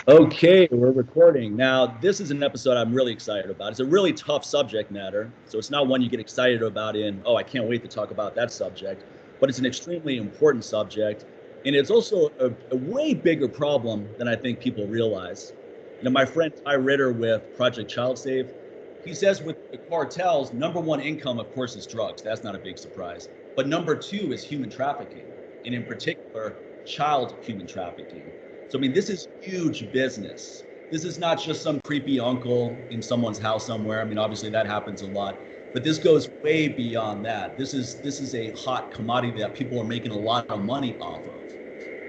Okay, we're recording. Now, this is an episode I'm really excited about. It's a really tough subject matter. So it's not one you get excited about in, oh, I can't wait to talk about that subject, but it's an extremely important subject. And it's also a way bigger problem than I think people realize. My friend Ty Ritter with Project Child Save, he says with the cartels, number one income, of course, is drugs. That's not a big surprise. But number two is human trafficking, and in particular, child human trafficking. So, I mean, this is huge business. This is not just some creepy uncle in someone's house somewhere. I mean, obviously that happens a lot, but this goes way beyond that. This is a hot commodity that people are making a lot of money off of.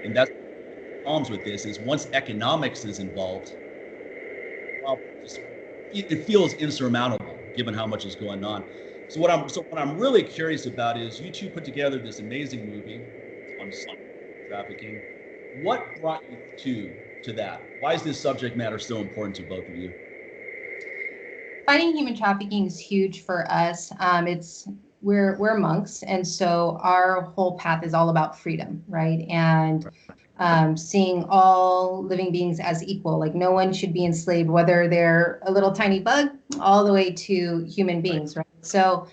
And that's the problems with this is once economics is involved, well, it feels insurmountable given how much is going on. So what I'm really curious about is you two put together this amazing movie on trafficking. What brought you to that? Why is this subject matter so important to both of you? Fighting human trafficking is huge for us. We're monks, and so our whole path is all about freedom, right? And seeing all living beings as equal. Like no one should be enslaved, whether they're a little tiny bug all the way to human beings, right? So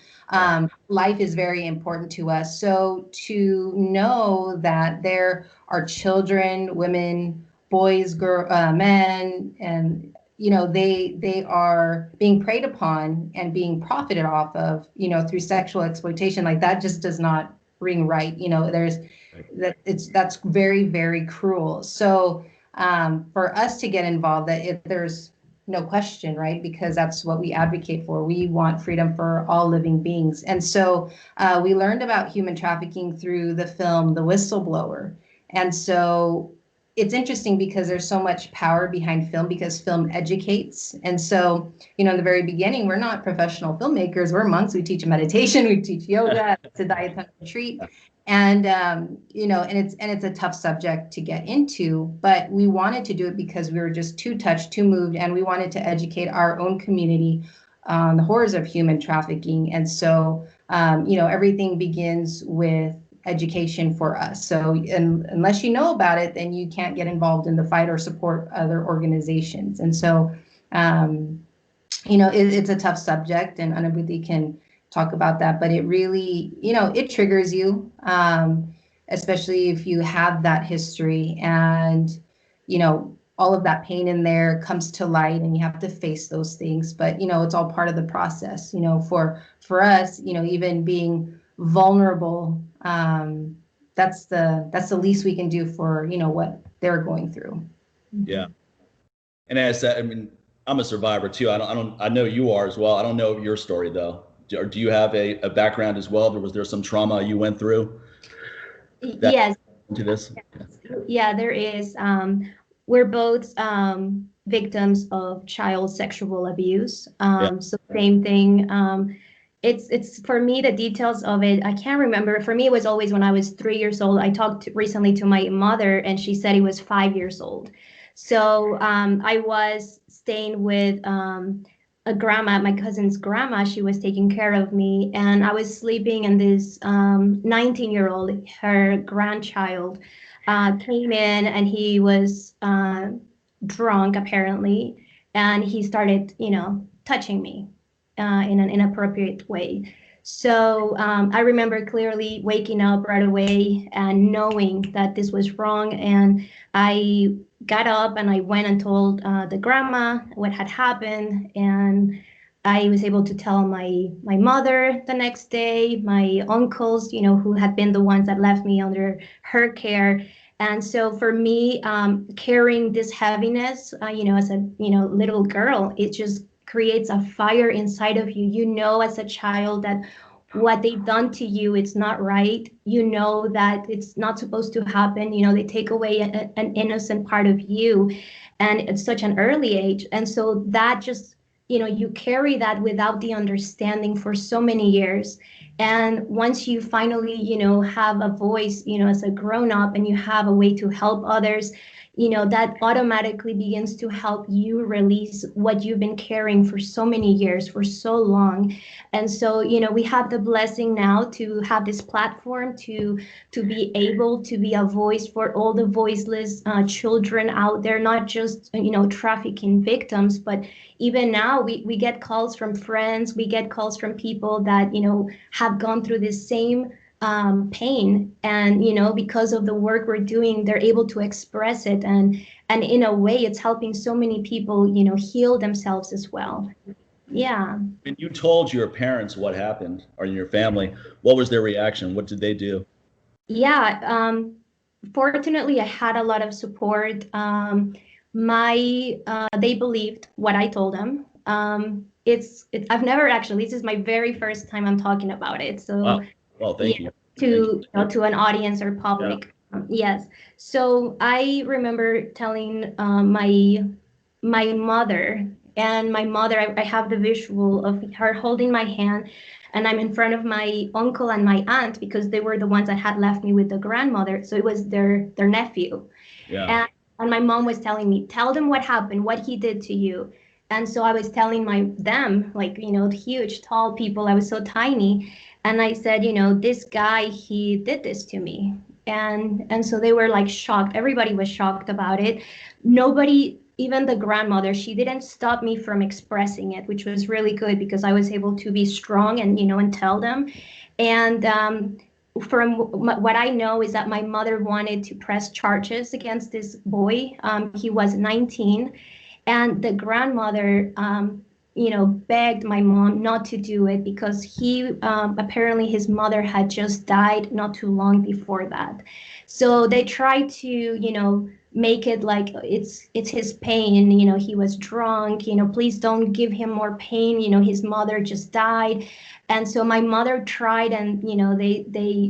life is very important to us. So to know that there are children, women, boys, men, and they are being preyed upon and being profited off of, through sexual exploitation, like that just does not ring right. That's very, very cruel. So for us to get involved, there's no question, right? Because that's what we advocate for. We want freedom for all living beings. And so we learned about human trafficking through the film The Whistleblower. And so it's interesting because there's so much power behind film because film educates. And so, in the very beginning, we're not professional filmmakers. We're monks. We teach meditation. We teach yoga. It's a diet retreat. And and it's a tough subject to get into, but we wanted to do it because we were just too touched, too moved, and we wanted to educate our own community on the horrors of human trafficking. And so everything begins with education for us. So unless you know about it, then you can't get involved in the fight or support other organizations. And so it's a tough subject, and Anubhuti can talk about that, but it really, it triggers you, especially if you have that history and, all of that pain in there comes to light and you have to face those things. But, it's all part of the process, for us, even being vulnerable, that's the least we can do for, what they're going through. Yeah. And as I mean, I'm a survivor too. I know you are as well. I don't know your story though. Do you have a background as well? Was there some trauma you went through? Yes. Into this? Yeah, there is. We're both victims of child sexual abuse. So same thing. It's for me, the details of it, I can't remember. For me, it was always when I was 3 years old. I talked recently to my mother and she said it was 5 years old. So I was staying with a grandma, my cousin's grandma. She was taking care of me and I was sleeping, and this 19-year-old, her grandchild, came in and he was drunk apparently, and he started, touching me in an inappropriate way. So I remember clearly waking up right away and knowing that this was wrong. And I got up and I went and told the grandma what had happened. And I was able to tell my mother the next day, my uncles, who had been the ones that left me under her care. And so for me, carrying this heaviness, as a, little girl, it just creates a fire inside of you. As a child that what they've done to you, it's not right. That it's not supposed to happen. They take away an innocent part of you, and at such an early age. And so that just, you carry that without the understanding for so many years. And once you finally, have a voice, as a grown up, and you have a way to help others, that automatically begins to help you release what you've been carrying for so many years, for so long. And so, we have the blessing now to have this platform to be able to be a voice for all the voiceless children out there, not just, trafficking victims, but even now we get calls from friends, we get calls from people that, have gone through this same pain, and because of the work we're doing, they're able to express it, and in a way it's helping so many people heal themselves as well. Yeah. When you told your parents what happened, or your family, what was their reaction? What did they do? Yeah, fortunately I had a lot of support. My They believed what I told them. I've never actually, this is my very first time I'm talking about it, so Wow. Well, thank you. To an audience or public. Yeah. Yes. So I remember telling my mother, and my mother, I have the visual of her holding my hand, and I'm in front of my uncle and my aunt, because they were the ones that had left me with the grandmother. So it was their nephew. Yeah. And my mom was telling me, tell them what happened, what he did to you. And so I was telling them, like, huge, tall people. I was so tiny. And I said, this guy, he did this to me. And so they were like shocked. Everybody was shocked about it. Nobody, even the grandmother, she didn't stop me from expressing it, which was really good, because I was able to be strong and, and tell them. And from what I know is that my mother wanted to press charges against this boy. He was 19, and the grandmother, begged my mom not to do it, because he apparently his mother had just died not too long before that. So they tried to, make it like it's his pain. He was drunk. Please don't give him more pain. His mother just died. And so my mother tried, and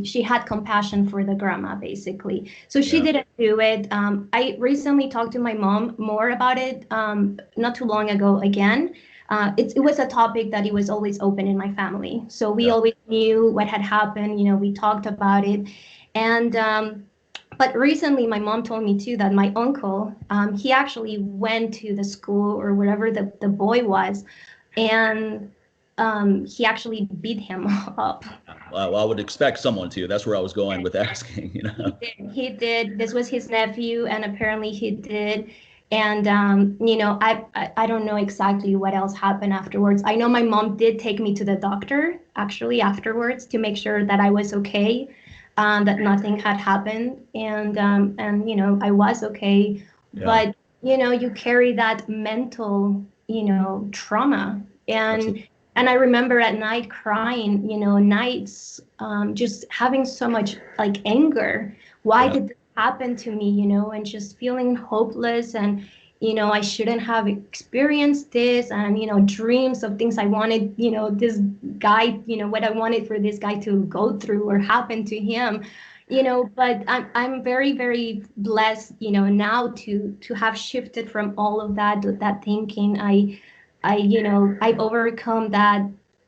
she had compassion for the grandma, basically. So she didn't do it. I recently talked to my mom more about it, not too long ago again. It was a topic that it was always open in my family. So we always knew what had happened. We talked about it. And but recently my mom told me too that my uncle, he actually went to the school or wherever the boy was, and he actually beat him up. Well, I would expect someone to. That's where I was going with asking. He did. This was his nephew, and apparently he did. And I don't know exactly what else happened afterwards. I know my mom did take me to the doctor actually afterwards to make sure that I was okay, that nothing had happened, and I was okay. Yeah. But you carry that mental trauma, and absolutely. And I remember at night crying, nights, just having so much like anger. Why did this happen to me, and just feeling hopeless, and I shouldn't have experienced this, and dreams of things I wanted, this guy, what I wanted for this guy to go through or happen to him. But I'm very, very blessed, now to have shifted from all of that thinking. I've overcome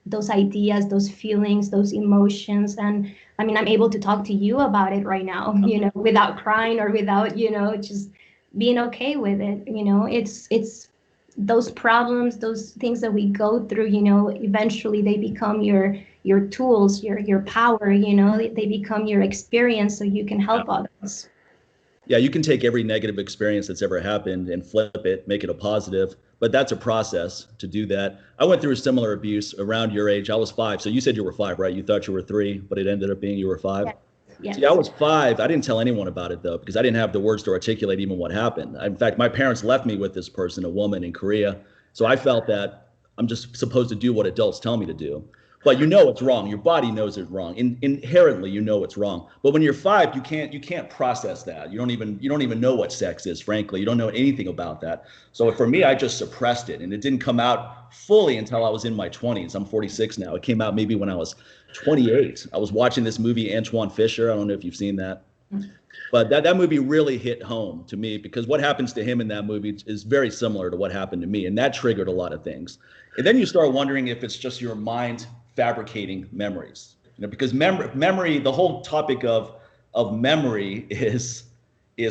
those ideas, those feelings, those emotions. And I mean, I'm able to talk to you about it right now, without crying or without, just being okay with it. It's those problems, those things that we go through, eventually they become your tools, your power, they become your experience so you can help others. Yeah, you can take every negative experience that's ever happened and flip it, make it a positive, but that's a process to do that. I went through a similar abuse around your age. I was 5. So you said you were 5, right? You thought you were 3, but it ended up being you were 5. Yes. See, I was 5. I didn't tell anyone about it though, because I didn't have the words to articulate even what happened. In fact, my parents left me with this person, a woman in Korea. So I felt that I'm just supposed to do what adults tell me to do. But it's wrong. Your body knows it's wrong. Inherently, it's wrong. But when you're 5, you can't process that. You don't even know what sex is, frankly. You don't know anything about that. So for me, I just suppressed it, and it didn't come out fully until I was in my 20s. I'm 46 now. It came out maybe when I was 28. I was watching this movie, Antoine Fisher. I don't know if you've seen that. But that movie really hit home to me, because what happens to him in that movie is very similar to what happened to me. And that triggered a lot of things. And then you start wondering if it's just your mind fabricating memories. because memory, the whole topic of memory is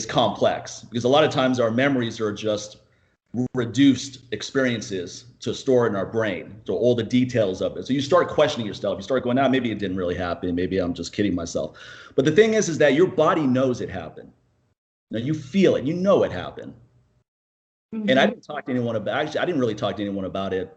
complex, because a lot of times our memories are just reduced experiences to store in our brain, so all the details of it. So you start questioning yourself. You start going, maybe it didn't really happen. Maybe I'm just kidding myself. But the thing is that your body knows it happened. Now you feel it. You know it happened. Mm-hmm. And I didn't talk to anyone about. Actually, I didn't really talk to anyone about it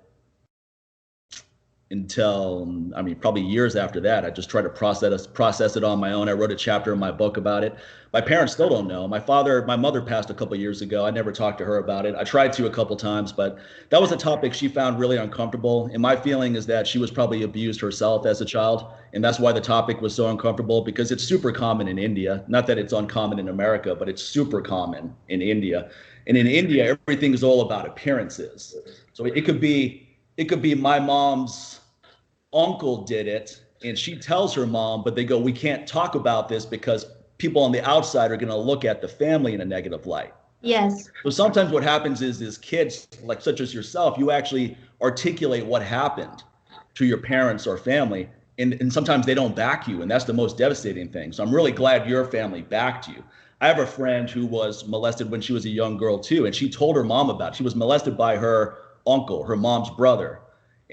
until, probably years after that. I just tried to process it on my own. I wrote a chapter in my book about it. My parents still don't know. My mother passed a couple of years ago. I never talked to her about it. I tried to a couple times, but that was a topic she found really uncomfortable. And my feeling is that she was probably abused herself as a child. And that's why the topic was so uncomfortable, because it's super common in India. Not that it's uncommon in America, but it's super common in India. And in India, everything is all about appearances. So it could be my mom's uncle did it, and she tells her mom, but they go, we can't talk about this because people on the outside are going to look at the family in a negative light. Yes. So sometimes what happens is kids, like such as yourself, you actually articulate what happened to your parents or family, and sometimes they don't back you, and that's the most devastating thing. So I'm really glad your family backed you. I have a friend who was molested when she was a young girl too, and she told her mom about it. She was molested by her uncle, her mom's brother.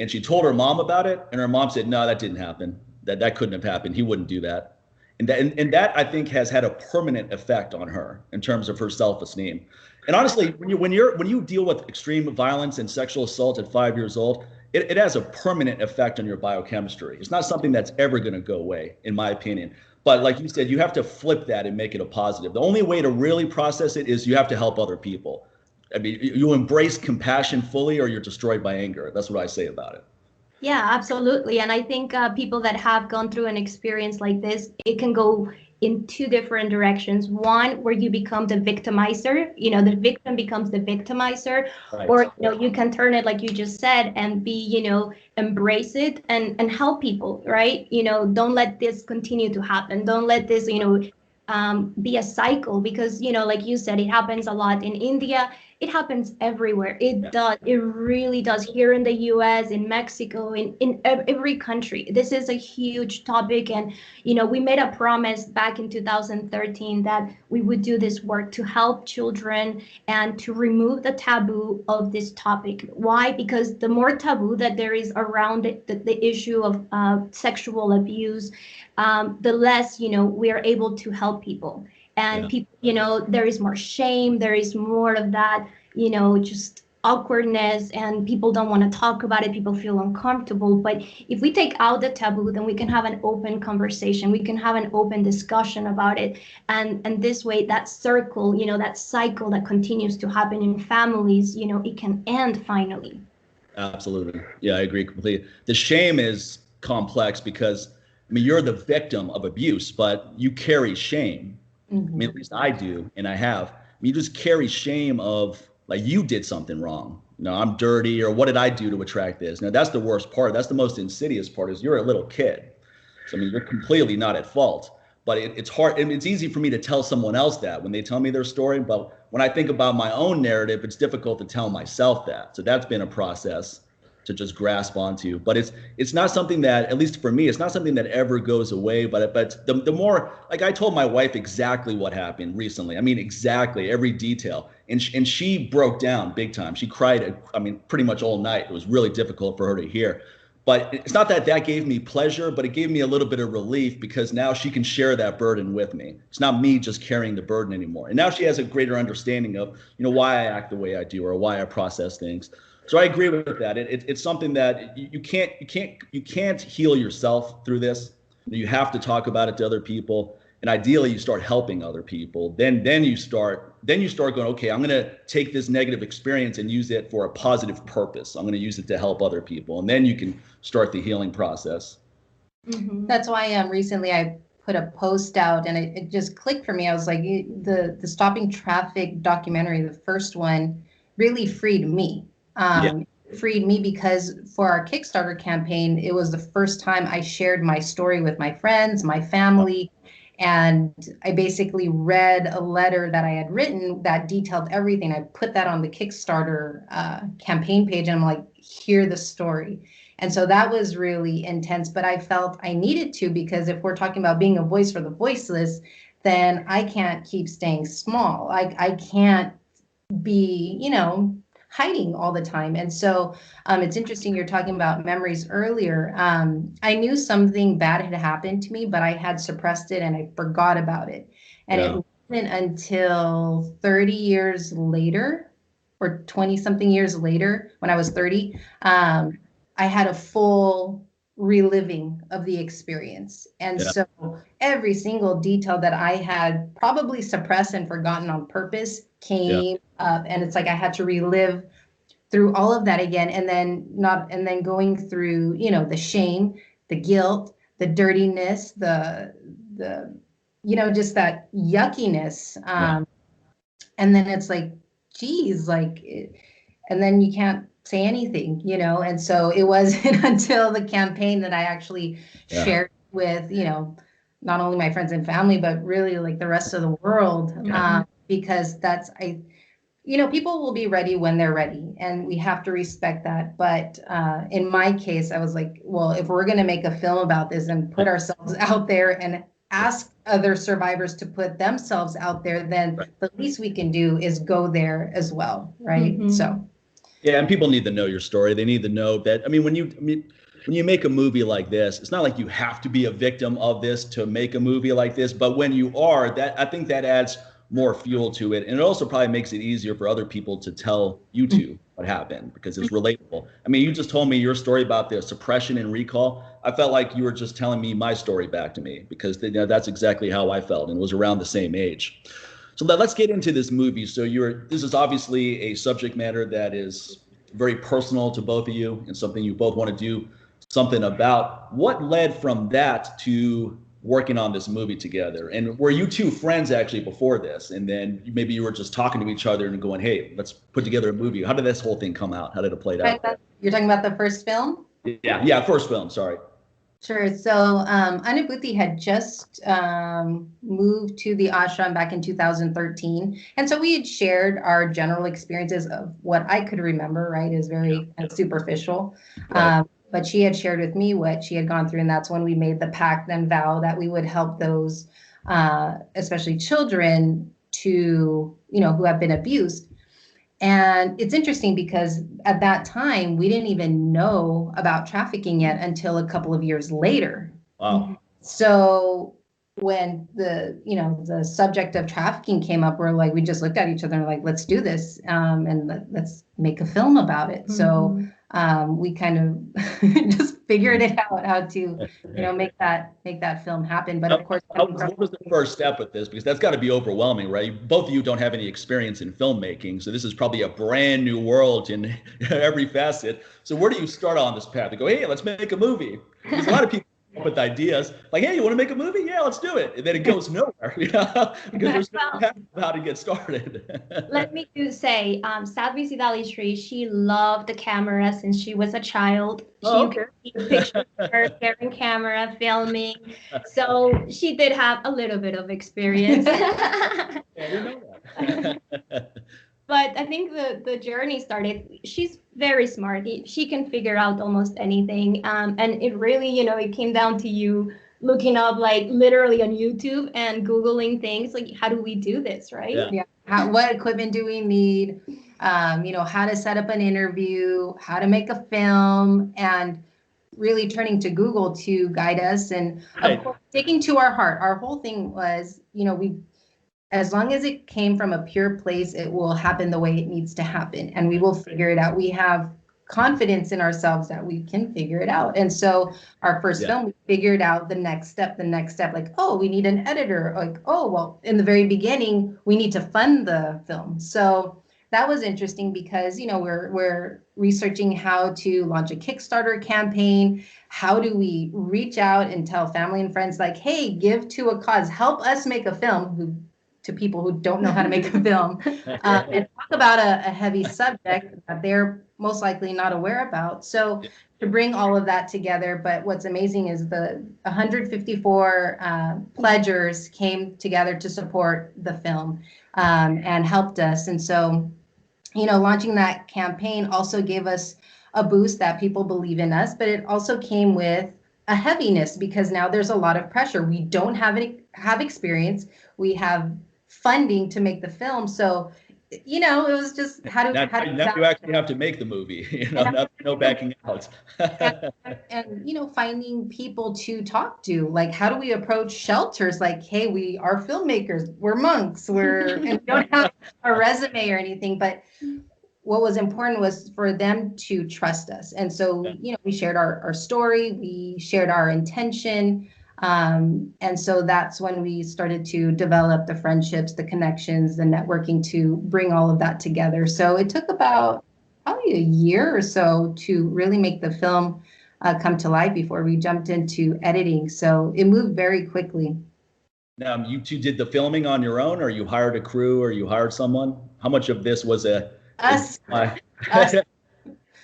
And she told her mom about it, and her mom said, no, that didn't happen. That couldn't have happened. He wouldn't do that. And that I think has had a permanent effect on her in terms of her self-esteem. And honestly, when you deal with extreme violence and sexual assault at 5 years old, it has a permanent effect on your biochemistry. It's not something that's ever going to go away, in my opinion. But like you said, you have to flip that and make it a positive. The only way to really process it is you have to help other people. I mean, you embrace compassion fully, or you're destroyed by anger. That's what I say about it. Yeah, absolutely. And I think people that have gone through an experience like this, it can go in two different directions. One, where you become the victimizer, the victim becomes the victimizer, right. Or, you can turn it, like you just said, and be, embrace it and help people, right? Don't let this continue to happen. Don't let this, be a cycle, because, like you said, it happens a lot in India. It happens everywhere. It does. It really does. Here in the US, in Mexico, in every country. This is a huge topic. And, we made a promise back in 2013 that we would do this work to help children and to remove the taboo of this topic. Why? Because the more taboo that there is around it, the issue of sexual abuse, the less, we are able to help people. And people, there is more shame, there is more of that, just awkwardness, and people don't want to talk about it. People feel uncomfortable. But if we take out the taboo, then we can have an open conversation. We can have an open discussion about it. And this way, that circle, that cycle that continues to happen in families, it can end finally. Absolutely. Yeah, I agree completely. The shame is complex because, you're the victim of abuse, but you carry shame. Mm-hmm. At least I do, and I have. You just carry shame of, like, you did something wrong. I'm dirty, or what did I do to attract this? Now, that's the worst part. That's the most insidious part, is you're a little kid. So, you're completely not at fault. But it's hard, and it's easy for me to tell someone else that when they tell me their story. But when I think about my own narrative, it's difficult to tell myself that. So that's been a process to just grasp onto. But it's not something that, at least for me, it's not something that ever goes away. But the more, like, I told my wife exactly what happened recently. Exactly every detail. And she broke down big time. She cried, pretty much all night. It was really difficult for her to hear. But it's not that gave me pleasure, but it gave me a little bit of relief, because now she can share that burden with me. It's not me just carrying the burden anymore. And now she has a greater understanding of, why I act the way I do, or why I process things. So I agree with that. It's something that you can't heal yourself through this. You have to talk about it to other people, and ideally you start helping other people. Then you start going, okay, I'm going to take this negative experience and use it for a positive purpose. I'm going to use it to help other people, and then you can start the healing process. Mm-hmm. That's why recently I put a post out, and it just clicked for me. I was like, the Stopping Traffic documentary, the first one, really freed me. Freed me because for our Kickstarter campaign, it was the first time I shared my story with my friends, my family, and I basically read a letter that I had written that detailed everything. I put that on the Kickstarter campaign page, and I'm like, hear the story. And so that was really intense, but I felt I needed to, because if we're talking about being a voice for the voiceless, then I can't keep staying small. I can't be, hiding all the time. And so it's interesting you're talking about memories earlier. I knew something bad had happened to me, but I had suppressed it and I forgot about it. And it wasn't until 30 years later, or 20 something years later, when I was 30, I had a full reliving of the experience. And so every single detail that I had probably suppressed and forgotten on purpose came up, and it's like I had to relive through all of that again, and then going through, the shame, the guilt, the dirtiness, the just that yuckiness. And then it's like, geez, and then you can't say anything, and so it wasn't until the campaign that I actually shared with, not only my friends and family, but really like the rest of the world. Because people will be ready when they're ready, and we have to respect that. But in my case, I was like, well, if we're going to make a film about this and put ourselves out there and ask other survivors to put themselves out there, then the least we can do is go there as well, right? So. Yeah, and people need to know your story. They need to know that. When you make a movie like this, it's not like you have to be a victim of this to make a movie like this. But when you are, I think that adds more fuel to it, and it also probably makes it easier for other people to tell you two what happened, because it's relatable. You just told me your story about the suppression and recall. I felt like you were just telling me my story back to me, because that's exactly how I felt, and it was around the same age. So let's get into this movie. So this is obviously a subject matter that is very personal to both of you, and something you both want to do something about. What led from that to working on this movie together? And were you two friends actually before this, and then maybe you were just talking to each other and going, hey, let's put together a movie? How did this whole thing come out? How did it play out? You're talking about the first film? Yeah, first film, sorry. Sure. So Anubhuti had just moved to the ashram back in 2013. And so we had shared our general experiences of what I could remember, right? Is very superficial. Right. But she had shared with me what she had gone through. And that's when we made the pact and vow that we would help those, especially children, who have been abused. And it's interesting because at that time, we didn't even know about trafficking yet until a couple of years later. Wow. So when the subject of trafficking came up, we just looked at each other and like, let's do this, and let's make a film about it. So we kind of just figured it out how to make that film happen. But of course, what was the first step with this? Because that's got to be overwhelming, right? Both of you don't have any experience in filmmaking, so this is probably a brand new world in every facet. So where do you start on this path to go, hey, let's make a movie? Because a lot of people come up with ideas like, hey, you want to make a movie? Yeah, let's do it. And then it goes nowhere, because there's no path of how to get started. Let me just say, Sadhvi, Siddhali, Shree, she loved the camera since she was a child. She could see pictures of her carrying camera, filming. So she did have a little bit of experience. I didn't know that. But I think the journey started. She's very smart. She can figure out almost anything. And it really, it came down to you looking up literally on YouTube and Googling things like, how do we do this, right? Yeah. What equipment do we need? How to set up an interview, how to make a film, and really turning to Google to guide us. And of course, taking to our heart. Our whole thing was, as long as it came from a pure place, it will happen the way it needs to happen, and we will figure it out. We have confidence in ourselves that we can figure it out. And so our first film, we figured out the next step, like, oh, we need an editor. Like, oh, well, in the very beginning, we need to fund the film. So that was interesting because, we're researching how to launch a Kickstarter campaign. How do we reach out and tell family and friends like, hey, give to a cause, help us make a film, to people who don't know how to make a film, and talk about a heavy subject that they're most likely not aware about. So to bring all of that together, but what's amazing is the 154 pledgers came together to support the film and helped us. And so, launching that campaign also gave us a boost that people believe in us, but it also came with a heaviness because now there's a lot of pressure. We don't have experience. We have funding to make the film. So, you know, it was just now you actually have to make the movie, you know, no backing out. and you know, finding people to talk to, like, how do we approach shelters? Like, hey, we are filmmakers, we're monks, and we don't have a resume or anything, but what was important was for them to trust us. And so, you know, we shared our story, we shared our intention. And so that's when we started to develop the friendships, the connections, the networking to bring all of that together. So it took about probably a year or so to really make the film come to life before we jumped into editing. So it moved very quickly. Now, you two did the filming on your own, or you hired a crew, or you hired someone? How much of this was Us.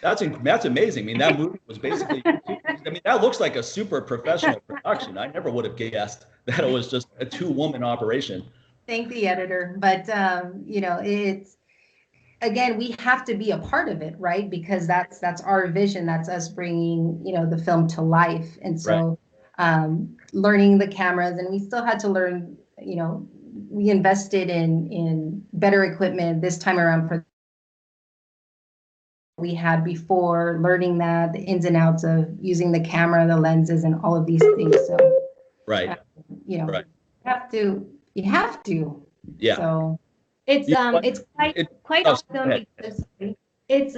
That's amazing. I mean, that movie was basically, I mean, that looks like a super professional production. I never would have guessed that it was just a 2-woman operation. Thank the editor. But, you know, it's, again, we have to be a part of it, right? Because that's our vision. That's us bringing, you know, the film to life. And so learning the cameras, and we still had to learn, you know, we invested in better equipment this time around for we had before, learning that the ins and outs of using the camera, the lenses, and all of these things. So, you know, you have to. Yeah. So it's quite awesome because it's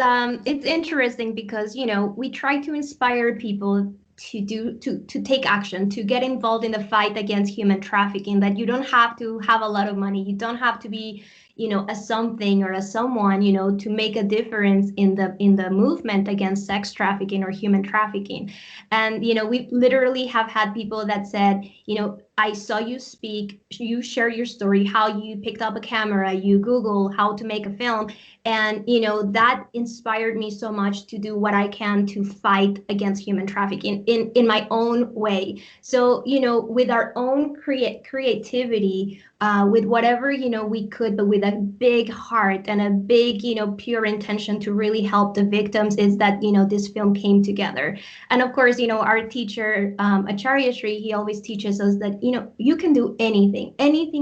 interesting because, you know, we try to inspire people to take action, to get involved in the fight against human trafficking, that you don't have to have a lot of money, you don't have to be, you know, a something or a someone, you know, to make a difference in the movement against sex trafficking or human trafficking. And, you know, we literally have had people that said, you know, I saw you speak, you share your story, how you picked up a camera, you Google how to make a film. And, you know, that inspired me so much to do what I can to fight against human trafficking in my own way. So, you know, with our own creativity, with whatever, you know, we could, but with a big heart and a big, you know, pure intention to really help the victims, is that, you know, this film came together. And of course, you know, our teacher, Acharya Shree, he always teaches us that, you know, you can do anything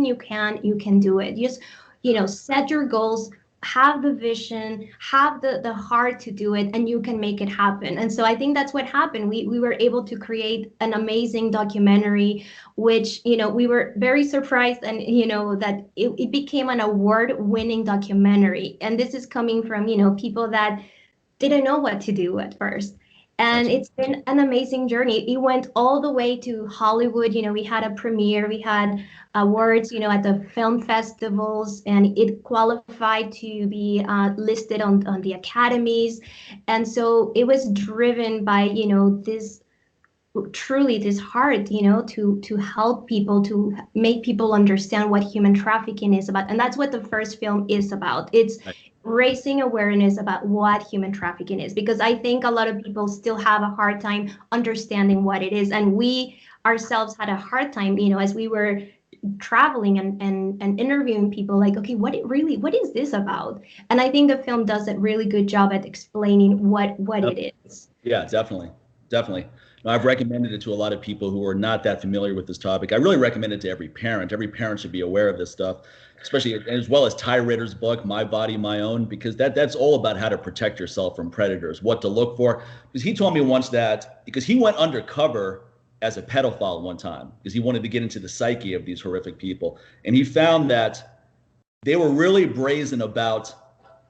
you can do it. Just, you know, set your goals, have the vision, have the heart to do it, and you can make it happen. And so I think that's what happened. We were able to create an amazing documentary, which, you know, we were very surprised, and, you know, that it became an award-winning documentary. And this is coming from, you know, people that didn't know what to do at first. And it's been an amazing journey. It went all the way to Hollywood. You know, we had a premiere, we had awards, you know, at the film festivals, and it qualified to be listed on the academies. And so it was driven by, you know, this truly this heart, you know, to help people, to make people understand what human trafficking is about. And that's what the first film is about. It's raising awareness about what human trafficking is, because I think a lot of people still have a hard time understanding what it is. And we ourselves had a hard time, you know, as we were traveling and interviewing people, like, okay, what is this about? And I think the film does a really good job at explaining what it is. Yeah, definitely. No, I've recommended it to a lot of people who are not that familiar with this topic. I really recommend it to every parent. Every parent should be aware of this stuff, especially as well as Ty Ritter's book, My Body, My Own, because that's all about how to protect yourself from predators, what to look for. Because he told me once that, because he went undercover as a pedophile one time, because he wanted to get into the psyche of these horrific people. And he found that they were really brazen about,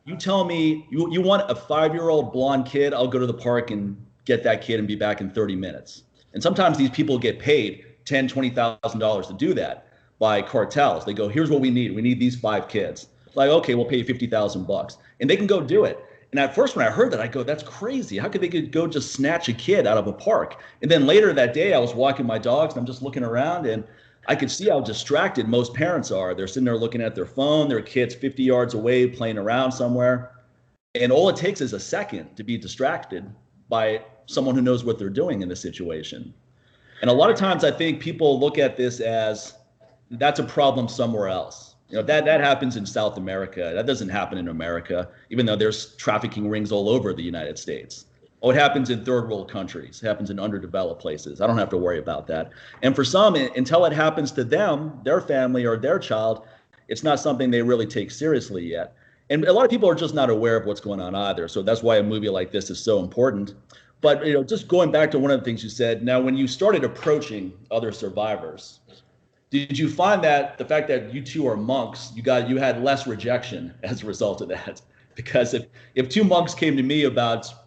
you tell me you want a 5-year-old blonde kid, I'll go to the park and get that kid and be back in 30 minutes. And sometimes these people get paid $10,000, $20,000 to do that by cartels. They go, here's what we need. We need these 5 kids. Like, okay, we'll pay you $50,000. And they can go do it. And at first when I heard that, I go, that's crazy. How could they go just snatch a kid out of a park? And then later that day, I was walking my dogs and I'm just looking around, and I could see how distracted most parents are. They're sitting there looking at their phone, their kid's 50 yards away playing around somewhere. And all it takes is a second to be distracted by someone who knows what they're doing in the situation. And a lot of times I think people look at this as that's a problem somewhere else. that happens in South America. That doesn't happen in America, even though there's trafficking rings all over the United States. Oh, it happens in third world countries. It happens in underdeveloped places. I don't have to worry about that. And for some, until it happens to them, their family or their child, it's not something they really take seriously yet. And a lot of people are just not aware of what's going on either. So that's why a movie like this is so important. But just going back to one of the things you said, now when you started approaching other survivors, did you find that the fact that you two are monks, you had less rejection as a result of that? Because if two monks came to me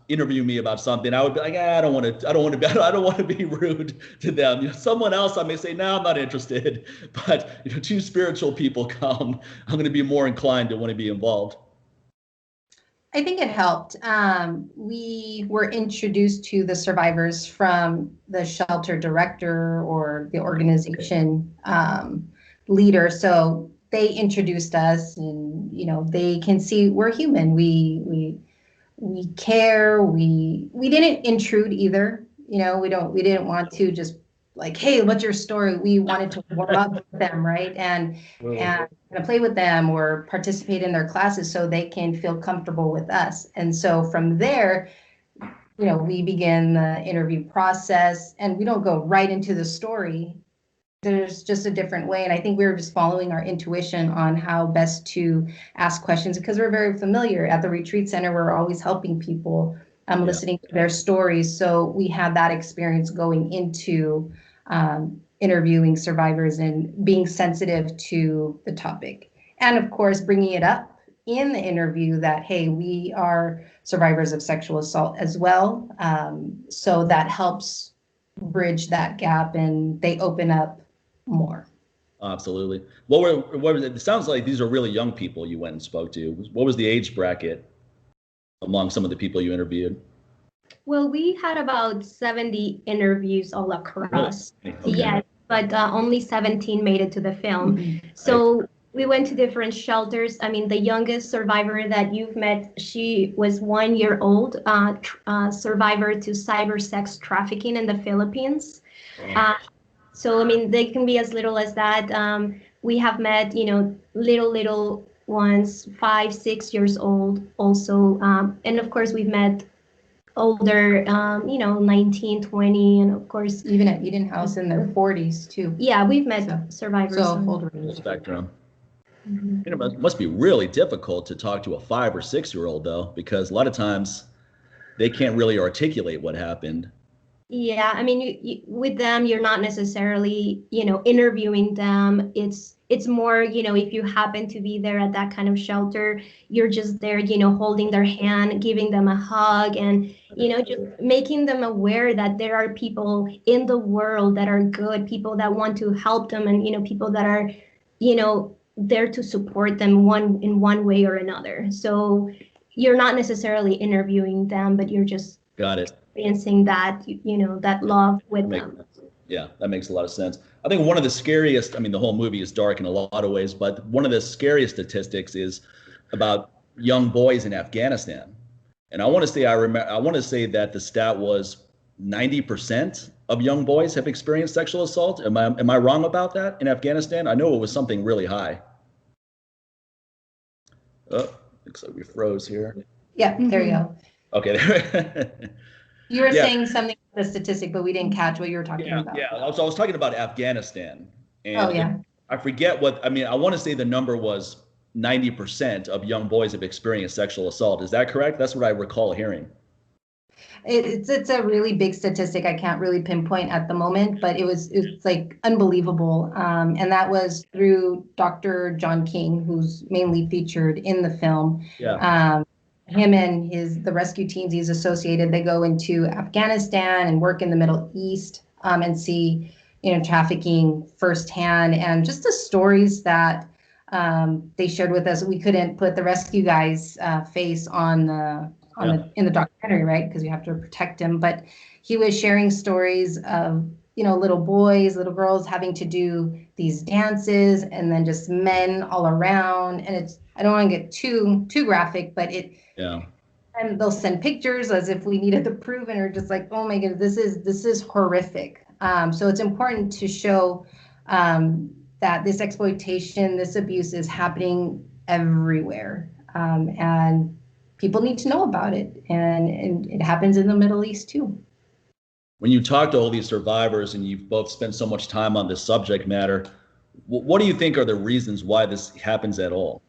interview me about something, I would be like, I don't want to be rude to them. Someone else, I may say, no, I'm not interested. But two spiritual people come, I'm going to be more inclined to want to be involved. I think it helped. We were introduced to the survivors from the shelter director or the organization leader. So they introduced us, and they can see we're human. We care. We didn't intrude either. We didn't want to just like, hey, what's your story? We wanted to warm up with them, right? And play with them or participate in their classes so they can feel comfortable with us. And so from there, we begin the interview process, and we don't go right into the story. There's just a different way. And I think we were just following our intuition on how best to ask questions, because we're very familiar at the retreat center. We're always helping people, listening to their stories. So we had that experience going into interviewing survivors and being sensitive to the topic. And of course, bringing it up in the interview that, hey, we are survivors of sexual assault as well. So that helps bridge that gap, and they open up more. Absolutely. What was it? It sounds like these are really young people you went and spoke to. What was the age bracket among some of the people you interviewed? Well, we had about 70 interviews all across. Really? Okay. Yes, but only 17 made it to the film. Mm-hmm. So we went to different shelters. I mean, the youngest survivor that you've met, she was 1 year old, survivor to cyber sex trafficking in the Philippines. So, I mean, they can be as little as that. We have met, little ones, 5, 6 years old also. And of course, we've met older, 19, 20, and of course. Even at Eden House in their 40s too. Yeah, we've met survivors. So older. Spectrum. Mm-hmm. It must be really difficult to talk to a 5 or 6 year old though, because a lot of times they can't really articulate what happened. Yeah, I mean, you, with them, you're not necessarily, interviewing them. It's more, if you happen to be there at that kind of shelter, you're just there, holding their hand, giving them a hug, and, just making them aware that there are people in the world that are good, people that want to help them, and, people that are, there to support them in one way or another. So you're not necessarily interviewing them, but you're just got it. Experiencing that, that love with them. Yeah, that makes a lot of sense. I think one of the scariest, the whole movie is dark in a lot of ways, but one of the scariest statistics is about young boys in Afghanistan. And I want to say that the stat was 90% of young boys have experienced sexual assault. Am I wrong about that in Afghanistan? I know it was something really high. Oh, looks like we froze here. Yeah, there you go. Okay. You were saying something about the statistic, but we didn't catch what you were talking about. Yeah, I was talking about Afghanistan. And I forget I want to say the number was 90% of young boys have experienced sexual assault. Is that correct? That's what I recall hearing. It's a really big statistic. I can't really pinpoint at the moment, but it's like unbelievable. And that was through Dr. John King, who's mainly featured in the film. Yeah. Him and the rescue teams he's associated, they go into Afghanistan and work in the Middle East and see, trafficking firsthand, and just the stories that they shared with us. We couldn't put the rescue guy's face in the documentary, right? Because you have to protect him. But he was sharing stories of, little boys, little girls having to do these dances, and then just men all around. And I don't want to get too graphic, but and they'll send pictures as if we needed the proof, and are just like, oh my goodness, this is horrific. So it's important to show that this exploitation, this abuse is happening everywhere. And people need to know about it. And it happens in the Middle East too. When you talk to all these survivors and you've both spent so much time on this subject matter, what do you think are the reasons why this happens at all?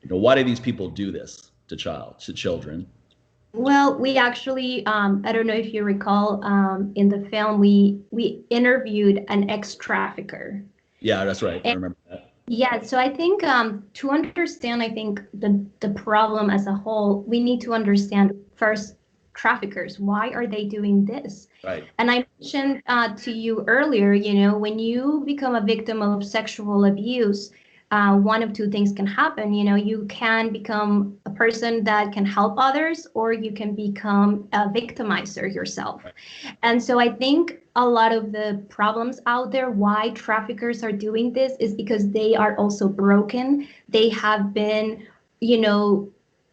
Why do these people do this to children? Well, we actually, I don't know if you recall, in the film, we interviewed an ex-trafficker. Yeah, that's right. I remember that. Yeah, so I think to understand, I think the problem as a whole, we need to understand first traffickers. Why are they doing this? Right. And I mentioned to you earlier, when you become a victim of sexual abuse, one of two things can happen. You can become a person that can help others, or you can become a victimizer yourself. Right. And so I think a lot of the problems out there, why traffickers are doing this, is because they are also broken. They have been,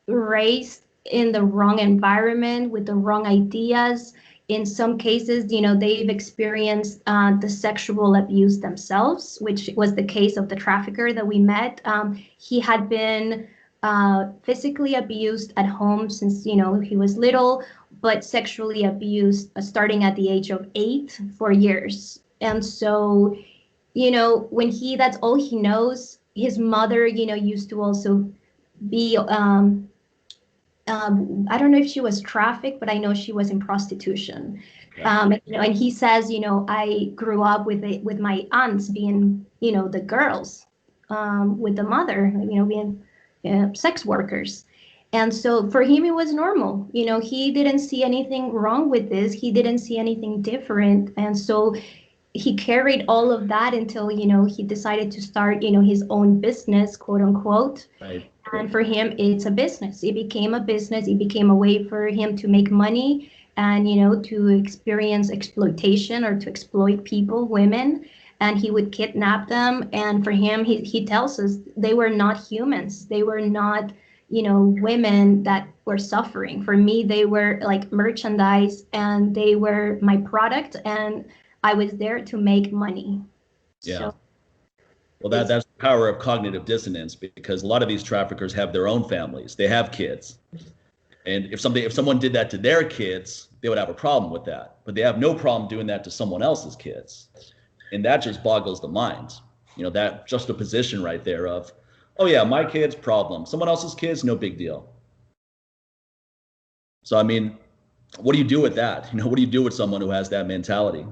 raised in the wrong environment with the wrong ideas. In some cases, they've experienced the sexual abuse themselves, which was the case of the trafficker that we met. He had been physically abused at home since, he was little, but sexually abused starting at the age of 8 for years. And so, when that's all he knows. His mother, used to also be I don't know if she was trafficked, but I know she was in prostitution. And he says, I grew up with my aunts being, the girls, with the mother, being sex workers. And so for him, it was normal. He didn't see anything wrong with this. He didn't see anything different. And so he carried all of that until, he decided to start, his own business, quote unquote. Right. And for him, it's a business. It became a business. It became a way for him to make money and, to experience exploitation or to exploit people, women. And he would kidnap them. And for him, he tells us they were not humans. They were not, women that were suffering. For me, they were like merchandise, and they were my product. And I was there to make money. Yeah. So, well, that's the power of cognitive dissonance, because a lot of these traffickers have their own families. They have kids. And if someone did that to their kids, they would have a problem with that. But they have no problem doing that to someone else's kids. And that just boggles the mind. That juxtaposition right there of, oh yeah, my kid's problem. Someone else's kids, no big deal. So, I mean, what do you do with that? What do you do with someone who has that mentality?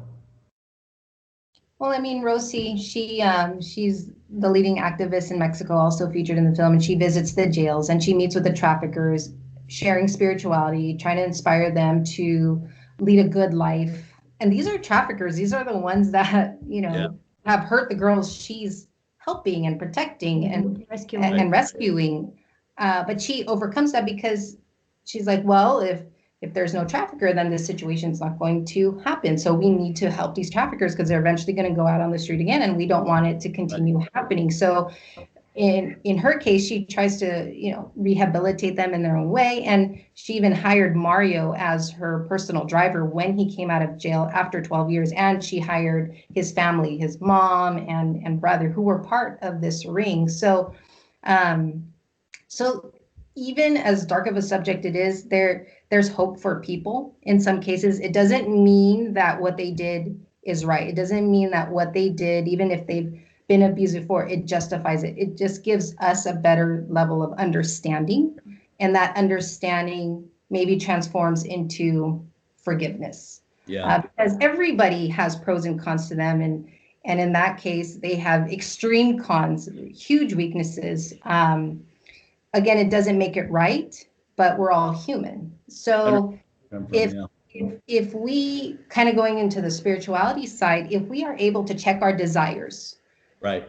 Well, I mean, Rosie, she's the leading activist in Mexico, also featured in the film, and she visits the jails and she meets with the traffickers, sharing spirituality, trying to inspire them to lead a good life. And these are traffickers. These are the ones that, have hurt the girls she's helping and protecting and rescuing. But she overcomes that because she's like, well, if there's no trafficker, then this situation's not going to happen. So we need to help these traffickers because they're eventually going to go out on the street again, and we don't want it to continue happening. So in her case, she tries to, rehabilitate them in their own way. And she even hired Mario as her personal driver when he came out of jail after 12 years. And she hired his family, his mom and brother, who were part of this ring. So even as dark of a subject it is, there's hope for people. In some cases, it doesn't mean that what they did is right. It doesn't mean that what they did, even if they've been abused before, it justifies it. It just gives us a better level of understanding, and that understanding maybe transforms into forgiveness. Yeah. Because everybody has pros and cons to them, and in that case, they have extreme cons, huge weaknesses. Again, it doesn't make it right, but we're all human. So if we kind of going into the spirituality side, if we are able to check our desires, right,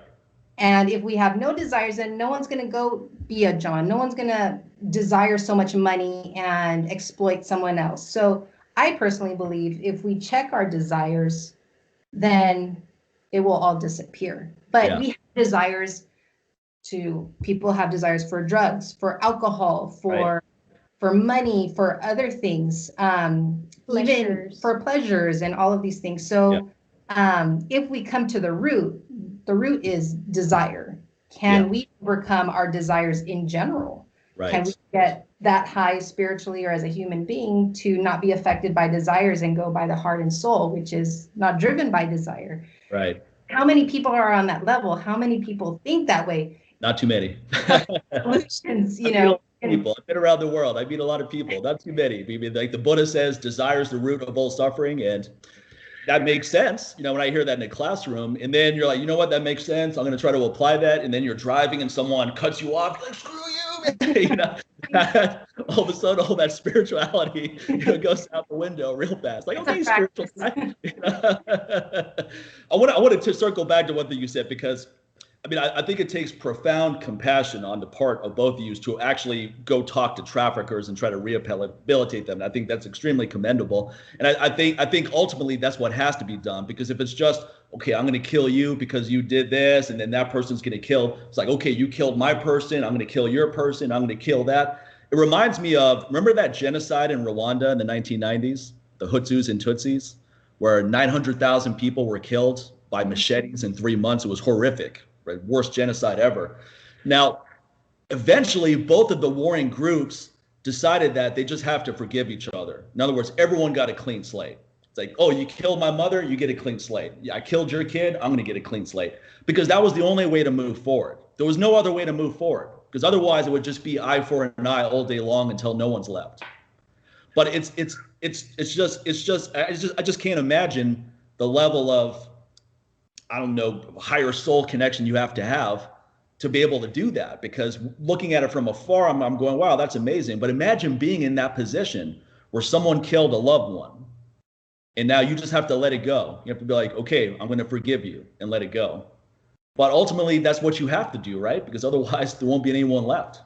and if we have no desires, then no one's going to go be a John. No one's going to desire so much money and exploit someone else. So I personally believe if we check our desires, then it will all disappear. But we have desires. People have desires for drugs, for alcohol, for money, for other things, even for pleasures and all of these things. So if we come to the root, the root is desire. Can we overcome our desires in general? Right. Can we get that high spiritually or as a human being to not be affected by desires and go by the heart and soul, which is not driven by desire? Right. How many people are on that level? How many people think that way? Not too many. Solutions, you I meet know. people. I've been around the world. I mean, a lot of people. Not too many. I mean, like the Buddha says, desire is the root of all suffering, and that makes sense. You know, when I hear that in a classroom, and then you're like, you know what, that makes sense. I'm going to try to apply that, and then you're driving, and someone cuts you off, like, screw you, you know. All of a sudden, all that spirituality, you know, goes out the window real fast. Like, okay, spiritual. I wanted to circle back to one thing you said, because I mean, I think it takes profound compassion on the part of both of you to actually go talk to traffickers and try to rehabilitate them. I think that's extremely commendable. And I think ultimately that's what has to be done, because if it's just, okay, I'm going to kill you because you did this, and then that person's going to kill, it's like, okay, you killed my person, I'm going to kill your person, I'm going to kill that. It reminds me of, remember that genocide in Rwanda in the 1990s, the Hutus and Tutsis, where 900,000 people were killed by machetes in 3 months. It was horrific. Right? Worst genocide ever. Now, eventually, both of the warring groups decided that they just have to forgive each other. In other words, everyone got a clean slate. It's like, oh, you killed my mother, you get a clean slate. Yeah, I killed your kid, I'm going to get a clean slate. Because that was the only way to move forward. There was no other way to move forward, because otherwise it would just be eye for an eye all day long until no one's left. But I just can't imagine the level of, I don't know, higher soul connection you have to be able to do that. Because looking at it from afar, I'm going, wow, that's amazing. But imagine being in that position where someone killed a loved one, and now you just have to let it go. You have to be like, okay, I'm going to forgive you and let it go. But ultimately, that's what you have to do, right? Because otherwise, there won't be anyone left.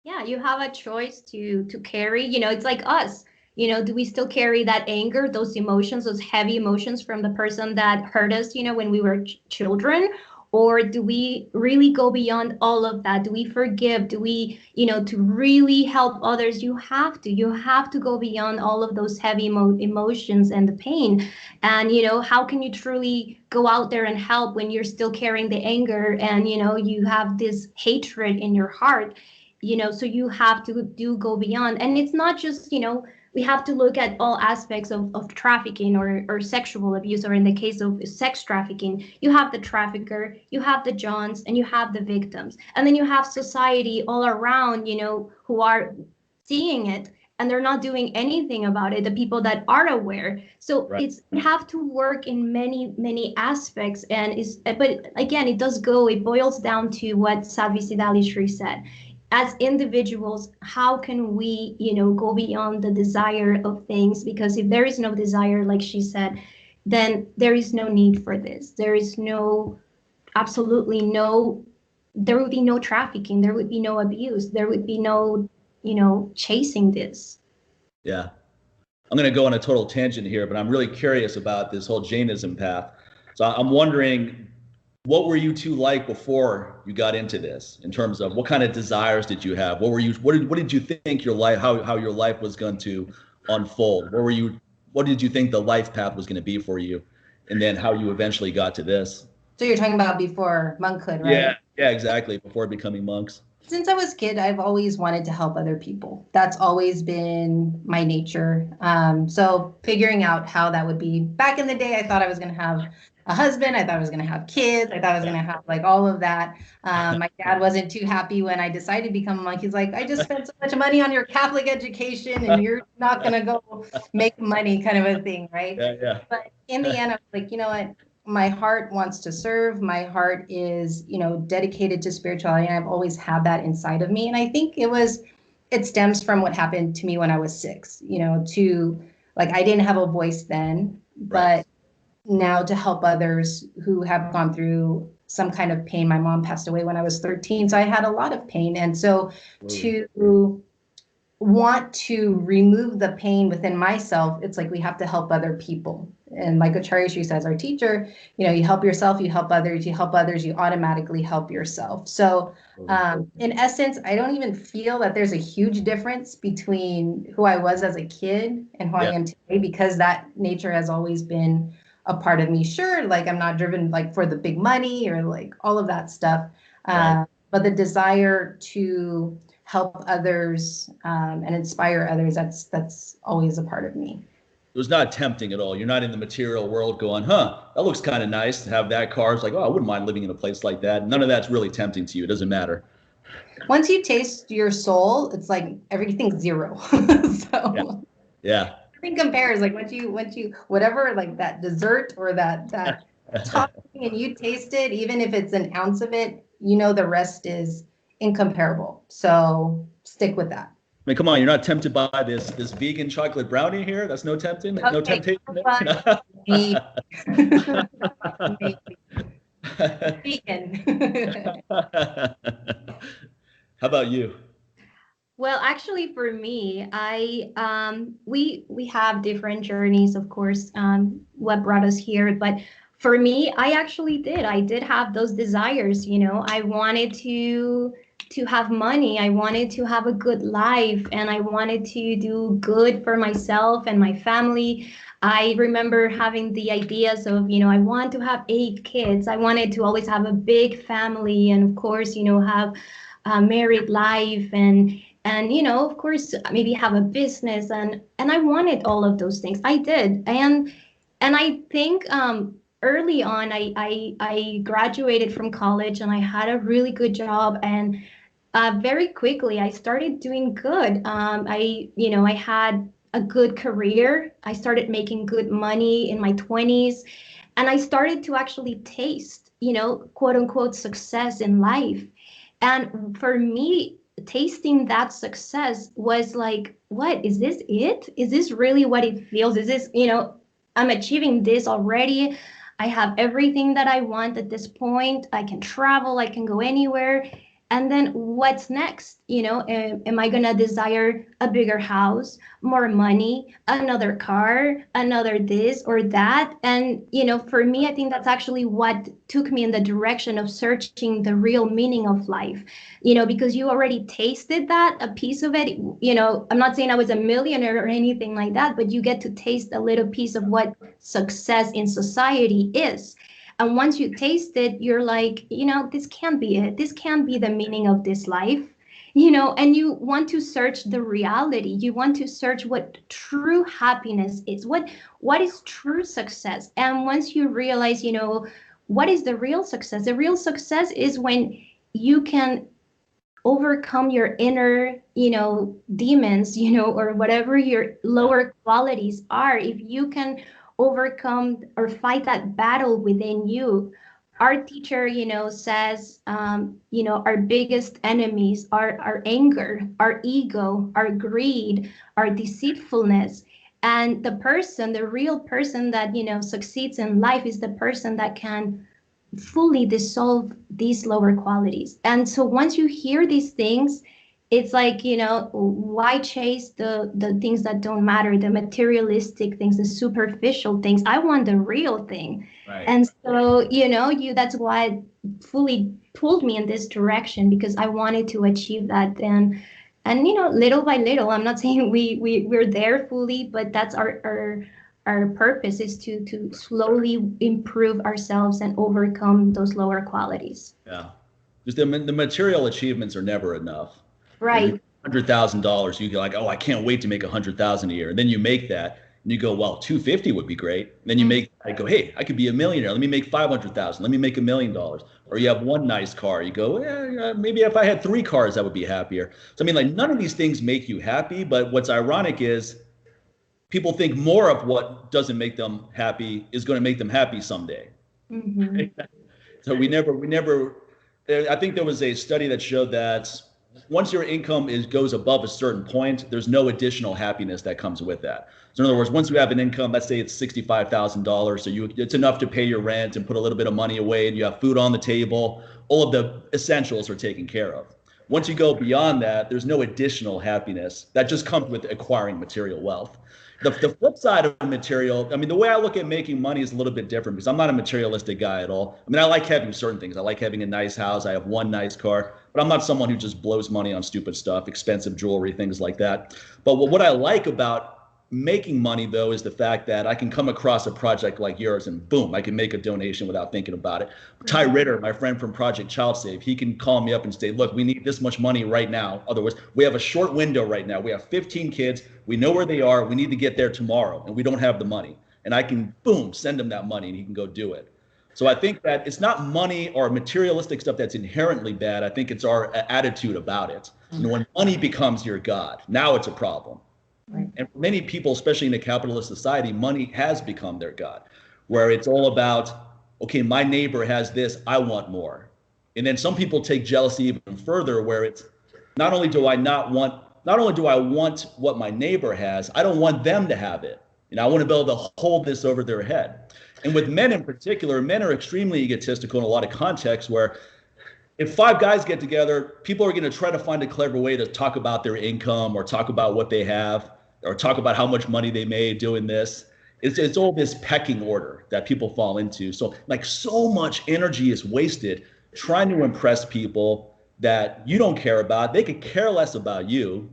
Yeah, you have a choice to carry. You know, it's like us. You know, do we still carry that anger, those emotions, those heavy emotions from the person that hurt us, you know, when we were children? Or do we really go beyond all of that? Do we forgive? Do we, you know, to really help others, you have to go beyond all of those heavy emotions and the pain. And, you know, how can you truly go out there and help when you're still carrying the anger and, you know, you have this hatred in your heart, you know? So you have to go beyond. And it's not just, you know, we have to look at all aspects of trafficking or sexual abuse, or in the case of sex trafficking, you have the trafficker, you have the Johns, and you have the victims. And then you have society all around, you know, who are seeing it and they're not doing anything about it, the people that are aware. So Right. You have to work in many aspects. But again, it boils down to what Sadhvi Siddhali Shree said. As individuals, how can we, you know, go beyond the desire of things? Because if there is no desire, like she said, then there is no need for this. There is there would be no trafficking, there would be no abuse, there would be no, you know, chasing this. Yeah. I'm going to go on a total tangent here, but I'm really curious about this whole Jainism path. So I'm wondering, what were you two like before you got into this, in terms of what kind of desires did you have? What did you think your life, how your life was going to unfold? What did you think the life path was going to be for you? And then how you eventually got to this? So you're talking about before monkhood, right? Yeah, exactly. Before becoming monks. Since I was a kid, I've always wanted to help other people. That's always been my nature. So figuring out how that would be, back in the day, I thought I was going to have a husband. I thought I was going to have kids. I thought I was going to have like all of that. My dad wasn't too happy when I decided to become a monk. He's like, I just spent so much money on your Catholic education and you're not going to go make money, kind of a thing, right? Yeah. But in the end, I was like, you know what? My heart wants to serve. My heart is, you know, dedicated to spirituality. And I've always had that inside of me. And I think it stems from what happened to me when I was 6, you know, I didn't have a voice then, but now to help others who have gone through some kind of pain. My mom passed away when I was 13, so I had a lot of pain. And so to want to remove the pain within myself, it's like we have to help other people. And like Acharya Shree says, our teacher, you know, you help yourself, you help others, you automatically help yourself. So in essence, I don't even feel that there's a huge difference between who I was as a kid and who I am today, because that nature has always been a part of me. Sure, like I'm not driven like for the big money or like all of that stuff. Right. But the desire to help others and inspire others, that's always a part of me. It was not tempting at all. You're not in the material world going, huh, that looks kind of nice to have that car. It's like, oh, I wouldn't mind living in a place like that. None of that's really tempting to you. It doesn't matter. Once you taste your soul, it's like everything's zero. Yeah. So Yeah. nothing compares. Like once you whatever like that dessert or that topping and you taste it, even if it's an ounce of it, you know the rest is incomparable. So stick with that. I mean, come on, you're not tempted by this vegan chocolate brownie here? That's no tempting? Okay, No temptation maybe. there? Maybe. Vegan. How about you? Well, actually, for me, we have different journeys, of course, what brought us here. But for me, I did have those desires. I wanted to have money. I wanted to have a good life, and I wanted to do good for myself and my family. I remember having the ideas of, I want to have 8 kids. I wanted to always have a big family, and of course, have a married life and of course maybe have a business and I wanted all of those things. I did. And I think early on I graduated from college and I had a really good job, and very quickly I started doing good. I had a good career. I started making good money in my 20s, and I started to actually taste, quote unquote success in life. And for me, tasting that success was like, what is this? Is this really what it feels? Is this, I'm achieving this already. I have everything that I want at this point. I can travel, I can go anywhere. And then what's next? Am I going to desire a bigger house, more money, another car, another this or that? And, for me, I think that's actually what took me in the direction of searching the real meaning of life, because you already tasted that, a piece of it. I'm not saying I was a millionaire or anything like that, but you get to taste a little piece of what success in society is. And once you taste it, you're like, this can't be it. This can't be the meaning of this life, and you want to search the reality. You want to search what true happiness is, what is true success. And once you realize, what is the real success? The real success is when you can overcome your inner, demons, or whatever your lower qualities are. If you can overcome or fight that battle within you. Our teacher, says, our biggest enemies are our anger, our ego, our greed, our deceitfulness. And the real person that, succeeds in life is the person that can fully dissolve these lower qualities. And so once you hear these things, it's like, why chase the things that don't matter, the materialistic things, the superficial things? I want the real thing. Right. And so, that's why it fully pulled me in this direction, because I wanted to achieve that. And little by little, I'm not saying we're there fully, but that's our purpose, is to slowly improve ourselves and overcome those lower qualities. Yeah. Just the material achievements are never enough. Right. $100,000, you go like, oh, I can't wait to make 100,000 a year. And then you make that and you go, well, 250 would be great. And then you make, I go, hey, I could be a millionaire. Let me make 500,000. Let me make $1 million. Or you have one nice car. You go, maybe if I had 3 cars, I would be happier. So I mean, like, none of these things make you happy. But what's ironic is people think more of what doesn't make them happy is going to make them happy someday. Mm-hmm. So we never. I think there was a study that showed that once your income goes above a certain point, there's no additional happiness that comes with that. So in other words, once you have an income, let's say it's $65,000, so it's enough to pay your rent and put a little bit of money away, and you have food on the table, all of the essentials are taken care of. Once you go beyond that, there's no additional happiness that just comes with acquiring material wealth. The flip side of material, I mean, the way I look at making money is a little bit different, because I'm not a materialistic guy at all. I mean, I like having certain things. I like having a nice house. I have one nice car, but I'm not someone who just blows money on stupid stuff, expensive jewelry, things like that. But what I like about making money, though, is the fact that I can come across a project like yours and boom, I can make a donation without thinking about it. Ty Ritter, my friend from Project Child Save, he can call me up and say, look, we need this much money right now. Otherwise, we have a short window right now. We have 15 kids. We know where they are. We need to get there tomorrow, and we don't have the money. And I can, boom, send him that money, and he can go do it. So I think that it's not money or materialistic stuff that's inherently bad. I think it's our attitude about it. You know, when money becomes your God, now it's a problem. Right. And for many people, especially in a capitalist society, money has become their God, where it's all about, okay, my neighbor has this, I want more. And then some people take jealousy even further, where it's not only do I want what my neighbor has, I don't want them to have it. And I want to be able to hold this over their head. And with men in particular, men are extremely egotistical in a lot of contexts, where if 5 guys get together, people are going to try to find a clever way to talk about their income or talk about what they have or talk about how much money they made doing this. It's all this pecking order that people fall into. So like so much energy is wasted trying to impress people that you don't care about. They could care less about you.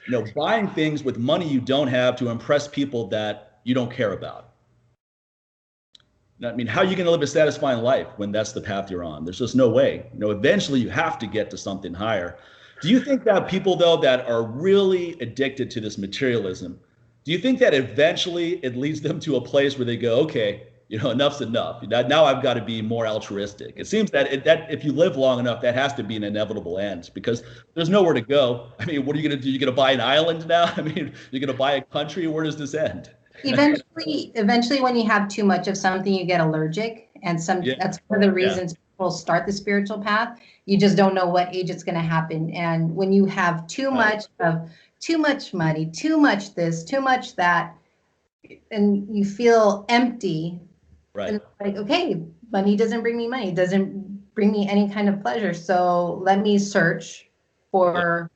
You know, buying things with money you don't have to impress people that you don't care about. I mean, how are you going to live a satisfying life when that's the path you're on? There's just no way. You know, eventually you have to get to something higher. Do you think that people, though, that are really addicted to this materialism, do you think that eventually it leads them to a place where they go, okay, you know, enough's enough. Now I've got to be more altruistic. It seems that that if you live long enough, that has to be an inevitable end, because there's nowhere to go. I mean, what are you going to do? You're going to buy an island now? I mean, you're going to buy a country? Where does this end? Eventually, when you have too much of something, you get allergic, and that's one of the reasons people start the spiritual path. You just don't know what age it's going to happen, and when you have too much money, too much this, too much that, and you feel empty. Right. And like, okay, money doesn't bring me money, doesn't bring me any kind of pleasure. So let me search for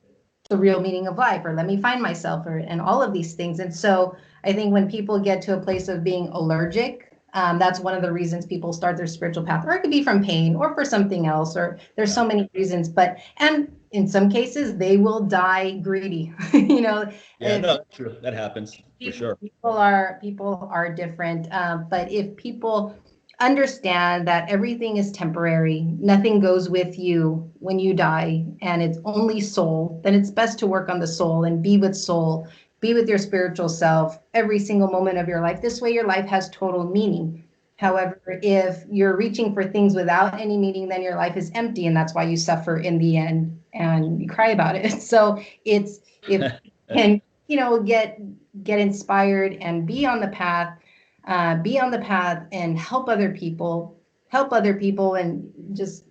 the real meaning of life, or let me find myself, and all of these things. And so I think when people get to a place of being allergic, that's one of the reasons people start their spiritual path, or it could be from pain or for something else, or there's so many reasons, and in some cases they will die greedy, you know. Yeah, no, that's true. That happens for sure. People are different. But if people understand that everything is temporary, nothing goes with you when you die, and it's only soul, then it's best to work on the soul and be with soul. Be with your spiritual self every single moment of your life. This way your life has total meaning. However, if you're reaching for things without any meaning, then your life is empty, and that's why you suffer in the end and you cry about it. So if and you know, get inspired and be on the path and help other people, and just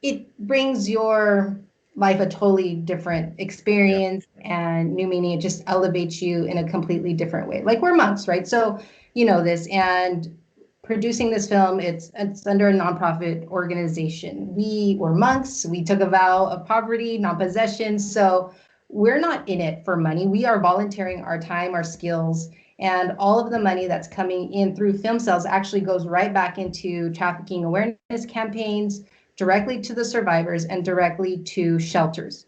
it brings your life a totally different experience and new meaning. It just elevates you in a completely different way. Like, we're monks, right? So you know this, and producing this film, it's under a nonprofit organization. We were monks. We took a vow of poverty, non-possession. So we're not in it for money. We are volunteering our time, our skills, and all of the money that's coming in through film sales actually goes right back into trafficking awareness campaigns, directly to the survivors, and directly to shelters.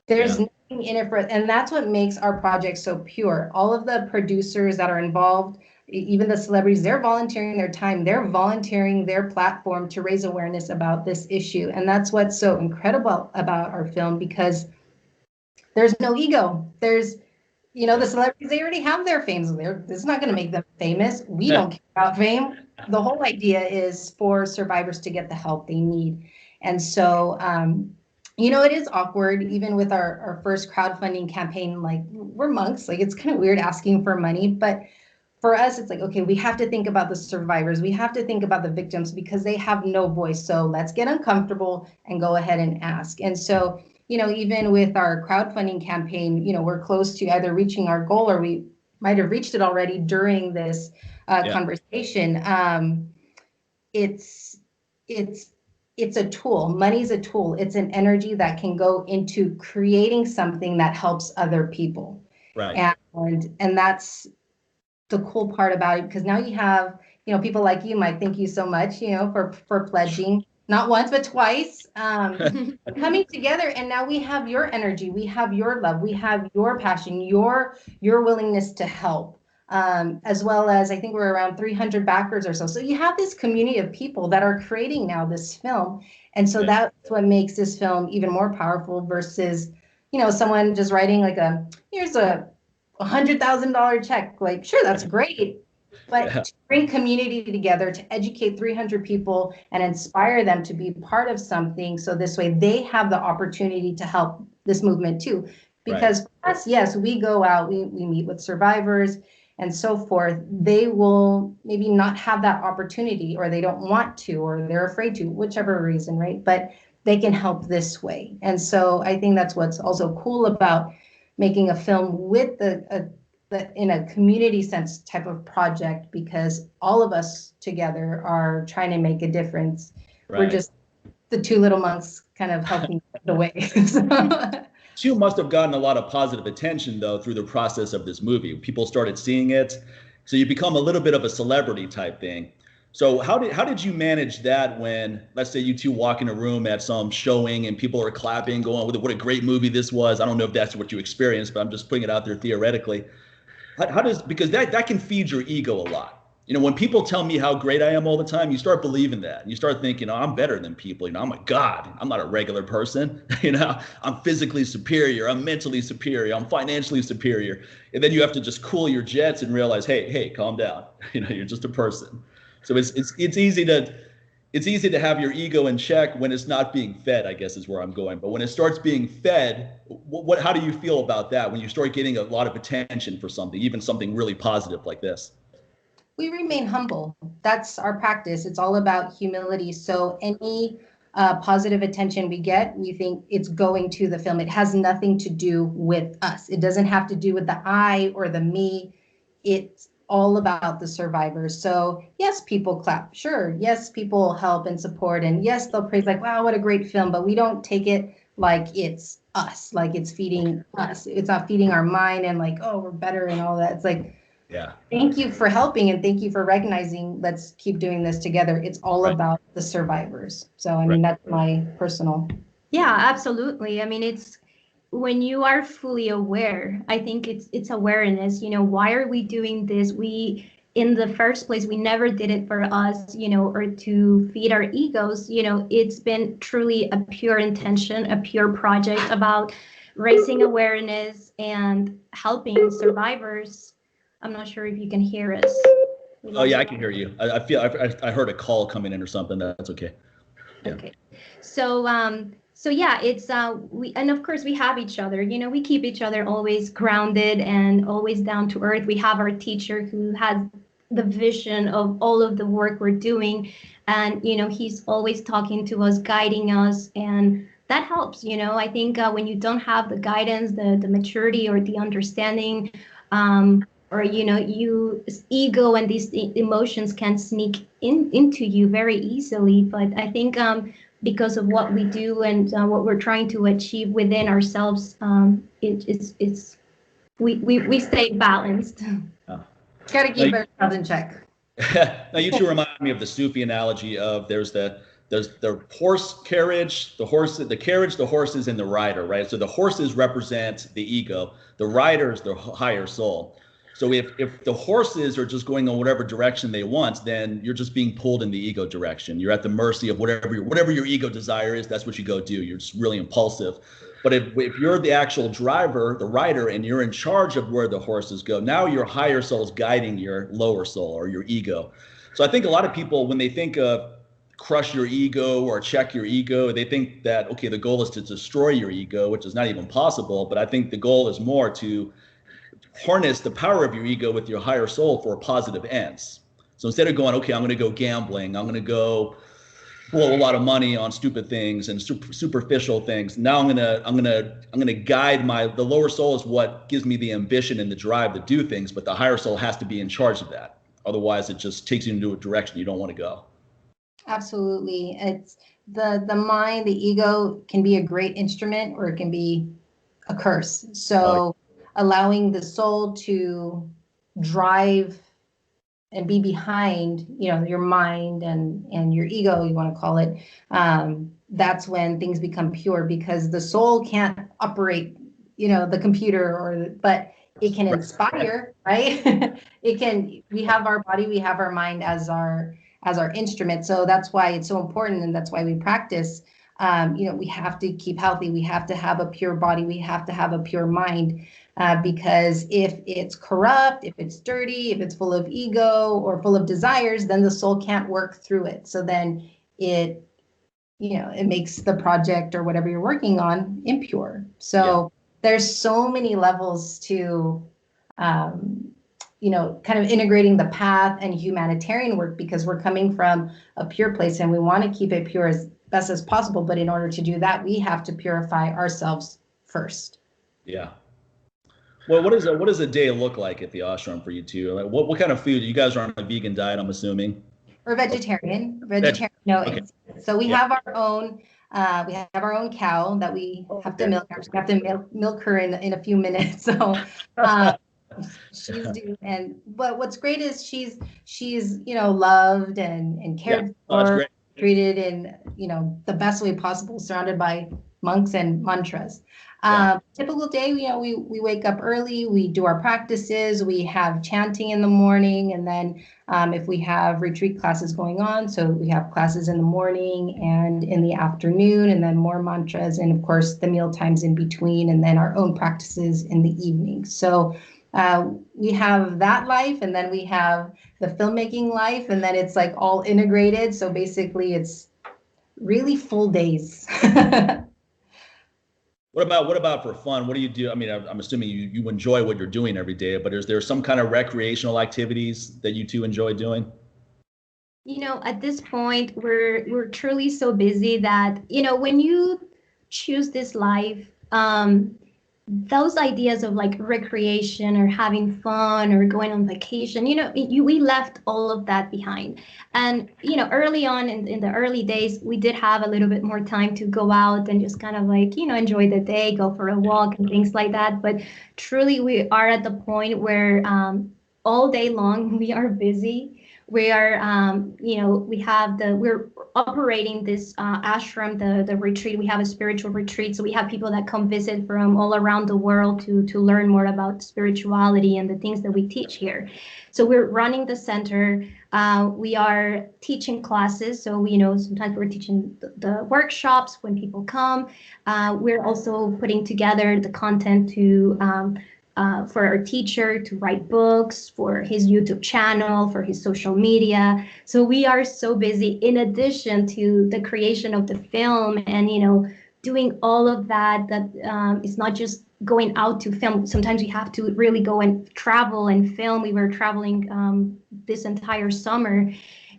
There's nothing in it for, and that's what makes our project so pure. All of the producers that are involved, even the celebrities, they're volunteering their time, they're volunteering their platform to raise awareness about this issue. And that's what's so incredible about our film, because there's no ego. There's, you know, the celebrities, they already have their fame. It's not going to make them famous. We don't care about fame. The whole idea is for survivors to get the help they need. And so, you know, it is awkward, even with our first crowdfunding campaign. Like, we're monks, like, it's kind of weird asking for money, but for us, it's like, okay, we have to think about the survivors. We have to think about the victims, because they have no voice. So let's get uncomfortable and go ahead and ask. And so, you know, even with our crowdfunding campaign, you know, we're close to either reaching our goal, or we might have reached it already during this conversation. It's a tool. Money's a tool. It's an energy that can go into creating something that helps other people. Right. And that's the cool part about it, because now you have, you know, people like you, Mike, thank you so much, you know, for pledging. not once, but twice, coming together. And now we have your energy, we have your love, we have your passion, your willingness to help, as well as I think we're around 300 backers or so. So you have this community of people that are creating now this film. And so that's what makes this film even more powerful versus, someone just writing like here's a $100,000 check. Like, sure, that's great. But to bring community together, to educate 300 people and inspire them to be part of something. So this way they have the opportunity to help this movement too. Because for us, yes, we go out, we meet with survivors and so forth. They will maybe not have that opportunity, or they don't want to, or they're afraid to, whichever reason, right? But they can help this way. And so I think that's what's also cool about making a film with in a community sense type of project, because all of us together are trying to make a difference. Right. We're just the two little monks kind of helping the way. You must have gotten a lot of positive attention though through the process of this movie. People started seeing it, so you become a little bit of a celebrity type thing. So how did you manage that when, let's say, you two walk in a room at some showing and people are clapping, going, "What a great movie this was"? I don't know if that's what you experienced, but I'm just putting it out there theoretically. Because that can feed your ego a lot. When people tell me how great I am all the time, you start believing that. And you start thinking, I'm better than people. I'm a god. I'm not a regular person. I'm physically superior. I'm mentally superior. I'm financially superior. And then you have to just cool your jets and realize, hey, calm down. You're just a person. So it's easy to have your ego in check when it's not being fed, I guess is where I'm going. But when it starts being fed, how do you feel about that when you start getting a lot of attention for something, even something really positive like this? We remain humble. That's our practice. It's all about humility. So any positive attention we get, we think it's going to the film. It has nothing to do with us. It doesn't have to do with the I or the me. It's all about the survivors. So yes, people clap. Sure. Yes, people help and support. And yes, they'll praise like, wow, what a great film. But we don't take it like it's us, like it's feeding us. It's not feeding our mind and like, oh, we're better and all that. It's like, yeah, thank you for helping and thank you for recognizing. Let's keep doing this together. It's all about the survivors. So, I mean, that's my personal. Yeah, absolutely. I mean, it's when you are fully aware, I think it's awareness. Why are we doing this? In the first place, we never did it for us, or to feed our egos. It's been truly a pure intention, a pure project about raising awareness and helping survivors. I'm not sure if you can hear us. Oh yeah, I can hear you. I feel I heard a call coming in or something. That's okay. Yeah. Okay. So yeah, it's and of course we have each other. We keep each other always grounded and always down to earth. We have our teacher who has the vision of all of the work we're doing, and he's always talking to us, guiding us, and that helps. I think when you don't have the guidance, the maturity or the understanding, or ego and these emotions can sneak into you very easily. But I think because of what we do and what we're trying to achieve within ourselves, we stay balanced. Got to keep ourselves in check. Now you two remind me of the Sufi analogy of there's the horse carriage, the carriage, the horses, and the rider, right? So the horses represent the ego, the riders, the higher soul. So if the horses are just going in whatever direction they want, then you're just being pulled in the ego direction. You're at the mercy of whatever your ego desire is. That's what you go do. You're just really impulsive. But if you're the actual driver, the rider, and you're in charge of where the horses go, now your higher soul is guiding your lower soul or your ego. So I think a lot of people, when they think of crush your ego or check your ego, they think that, okay, the goal is to destroy your ego, which is not even possible. But I think the goal is more to harness the power of your ego with your higher soul for positive ends. So instead of going, okay, I'm going to go gambling, I'm going to go blow a lot of money on stupid things and superficial things. Now I'm going to guide the lower soul is what gives me the ambition and the drive to do things, but the higher soul has to be in charge of that. Otherwise, it just takes you into a direction you don't want to go. Absolutely. It's the mind, the ego can be a great instrument or it can be a curse. So allowing the soul to drive be behind, your mind and your ego, you want to call it, that's when things become pure, because the soul can't operate, the computer, but it can inspire, right? We have our body, we have our mind as our instrument. So that's why it's so important, and that's why we practice. We have to keep healthy. We have to have a pure body. We have to have a pure mind. Because if it's corrupt, if it's dirty, if it's full of ego or full of desires, then the soul can't work through it. So then it makes the project or whatever you're working on impure. So there's so many levels to, kind of integrating the path and humanitarian work, because we're coming from a pure place and we want to keep it pure as best as possible. But in order to do that, we have to purify ourselves first. Yeah. Well, what does a day look like at the ashram for you two? Like, what kind of food? You guys are on a vegan diet, I'm assuming. We're vegetarian. No, okay. So we have our own. We have our own cow that we have to milk. Actually, we have to milk her in a few minutes. So she's due. But what's great is she's loved and cared for, treated in the best way possible, surrounded by monks and mantras. Typical day, we wake up early, we do our practices, we have chanting in the morning, and then if we have retreat classes going on, so we have classes in the morning and in the afternoon, and then more mantras, and of course the meal times in between, and then our own practices in the evening. So we have that life, and then we have the filmmaking life, and then it's like all integrated. So basically it's really full days. What about for fun? What do you do? I mean, I'm assuming you enjoy what you're doing every day, but is there some kind of recreational activities that you two enjoy doing? At this point, we're truly so busy that, when you choose this life, those ideas of like recreation or having fun or going on vacation, we left all of that behind. And, early on in the early days, we did have a little bit more time to go out and just kind of like, enjoy the day, go for a walk and things like that. But truly, we are at the point where all day long we are busy. We are, we're operating this ashram, the retreat. We have a spiritual retreat. So we have people that come visit from all around the world to learn more about spirituality and the things that we teach here. So we're running the center. We are teaching classes. So, sometimes we're teaching the workshops when people come. We're also putting together the content for our teacher to write books, for his YouTube channel, for his social media. So we are so busy, in addition to the creation of the film and, doing all of that, it's not just going out to film. Sometimes we have to really go and travel and film. We were traveling this entire summer,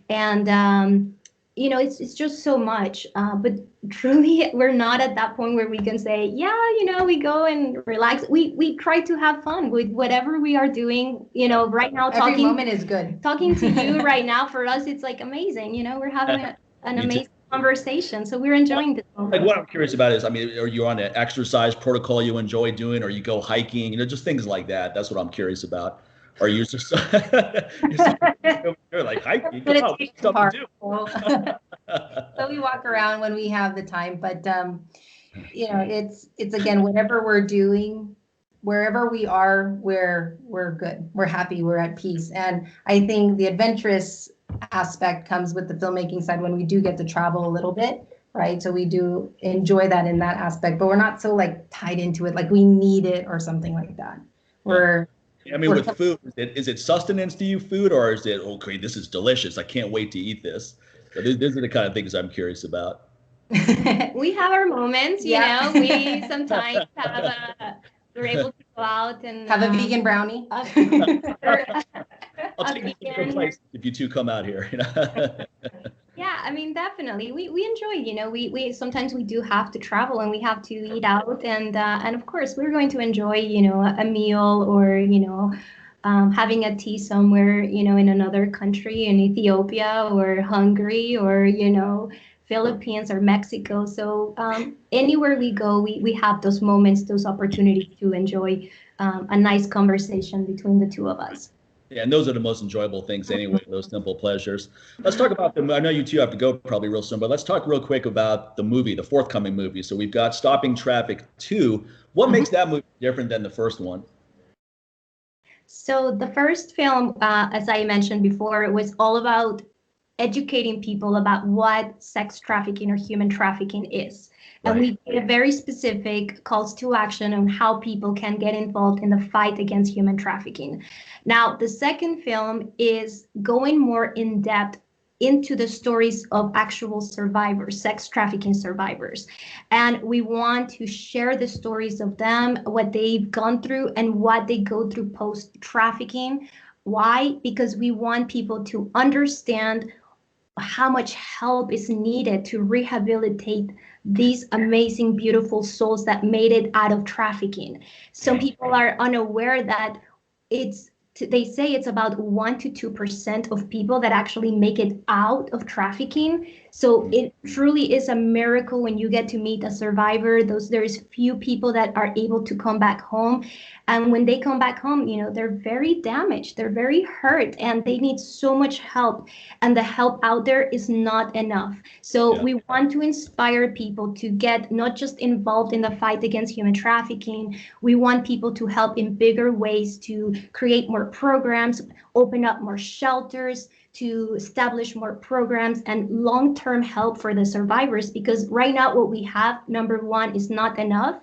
and it's just so much. But truly, we're not at that point where we can say, we go and relax. We try to have fun with whatever we are doing. Right now, every moment is good. Talking to you right now, for us, it's like amazing. We're having an amazing conversation, so we're enjoying this moment. Like, what I'm curious about is, are you on an exercise protocol you enjoy doing, or you go hiking? just things like that. That's what I'm curious about. Or you just you're like hiking? Stuff to do. So we walk around when we have the time, but it's again, whatever we're doing, wherever we are, we're good, we're happy, we're at peace. And I think the adventurous aspect comes with the filmmaking side when we do get to travel a little bit, right? So we do enjoy that in that aspect, but we're not so like tied into it, like we need it or something like that. With food, is it sustenance to you, food, or is it, okay, this is delicious, I can't wait to eat this? So these are the kind of things I'm curious about. We have our moments, we sometimes we're able to go out and have a vegan brownie. I'll take you to a place if you two come out here. Yeah, definitely. We enjoy, we sometimes we do have to travel and we have to eat out, and of course we're going to enjoy, a meal or, having a tea somewhere, in another country, in Ethiopia or Hungary or, Philippines or Mexico. So anywhere we go, we have those moments, those opportunities to enjoy a nice conversation between the two of us. Yeah, and those are the most enjoyable things anyway, those simple pleasures. Let's talk about them. I know you two have to go probably real soon, but let's talk real quick about the movie, the forthcoming movie. So we've got Stopping Traffic 2. What makes that movie different than the first one? So the first film, as I mentioned before, was all about educating people about what sex trafficking or human trafficking is. And we did a very specific calls to action on how people can get involved in the fight against human trafficking. Now, the second film is going more in depth into the stories of actual survivors, sex trafficking survivors. And we want to share the stories of them, what they've gone through and what they go through post trafficking. Why? Because we want people to understand how much help is needed to rehabilitate these amazing, beautiful souls that made it out of trafficking. Some people are unaware that they say it's about 1 to 2% of people that actually make it out of trafficking. So it truly is a miracle when you get to meet a survivor. There's few people that are able to come back home. And when they come back home, they're very damaged, they're very hurt, and they need so much help. And the help out there is not enough. So we want to inspire people to get not just involved in the fight against human trafficking. We want people to help in bigger ways, to create more programs, open up more shelters, to establish more programs and long-term help for the survivors. Because right now what we have, number one, is not enough.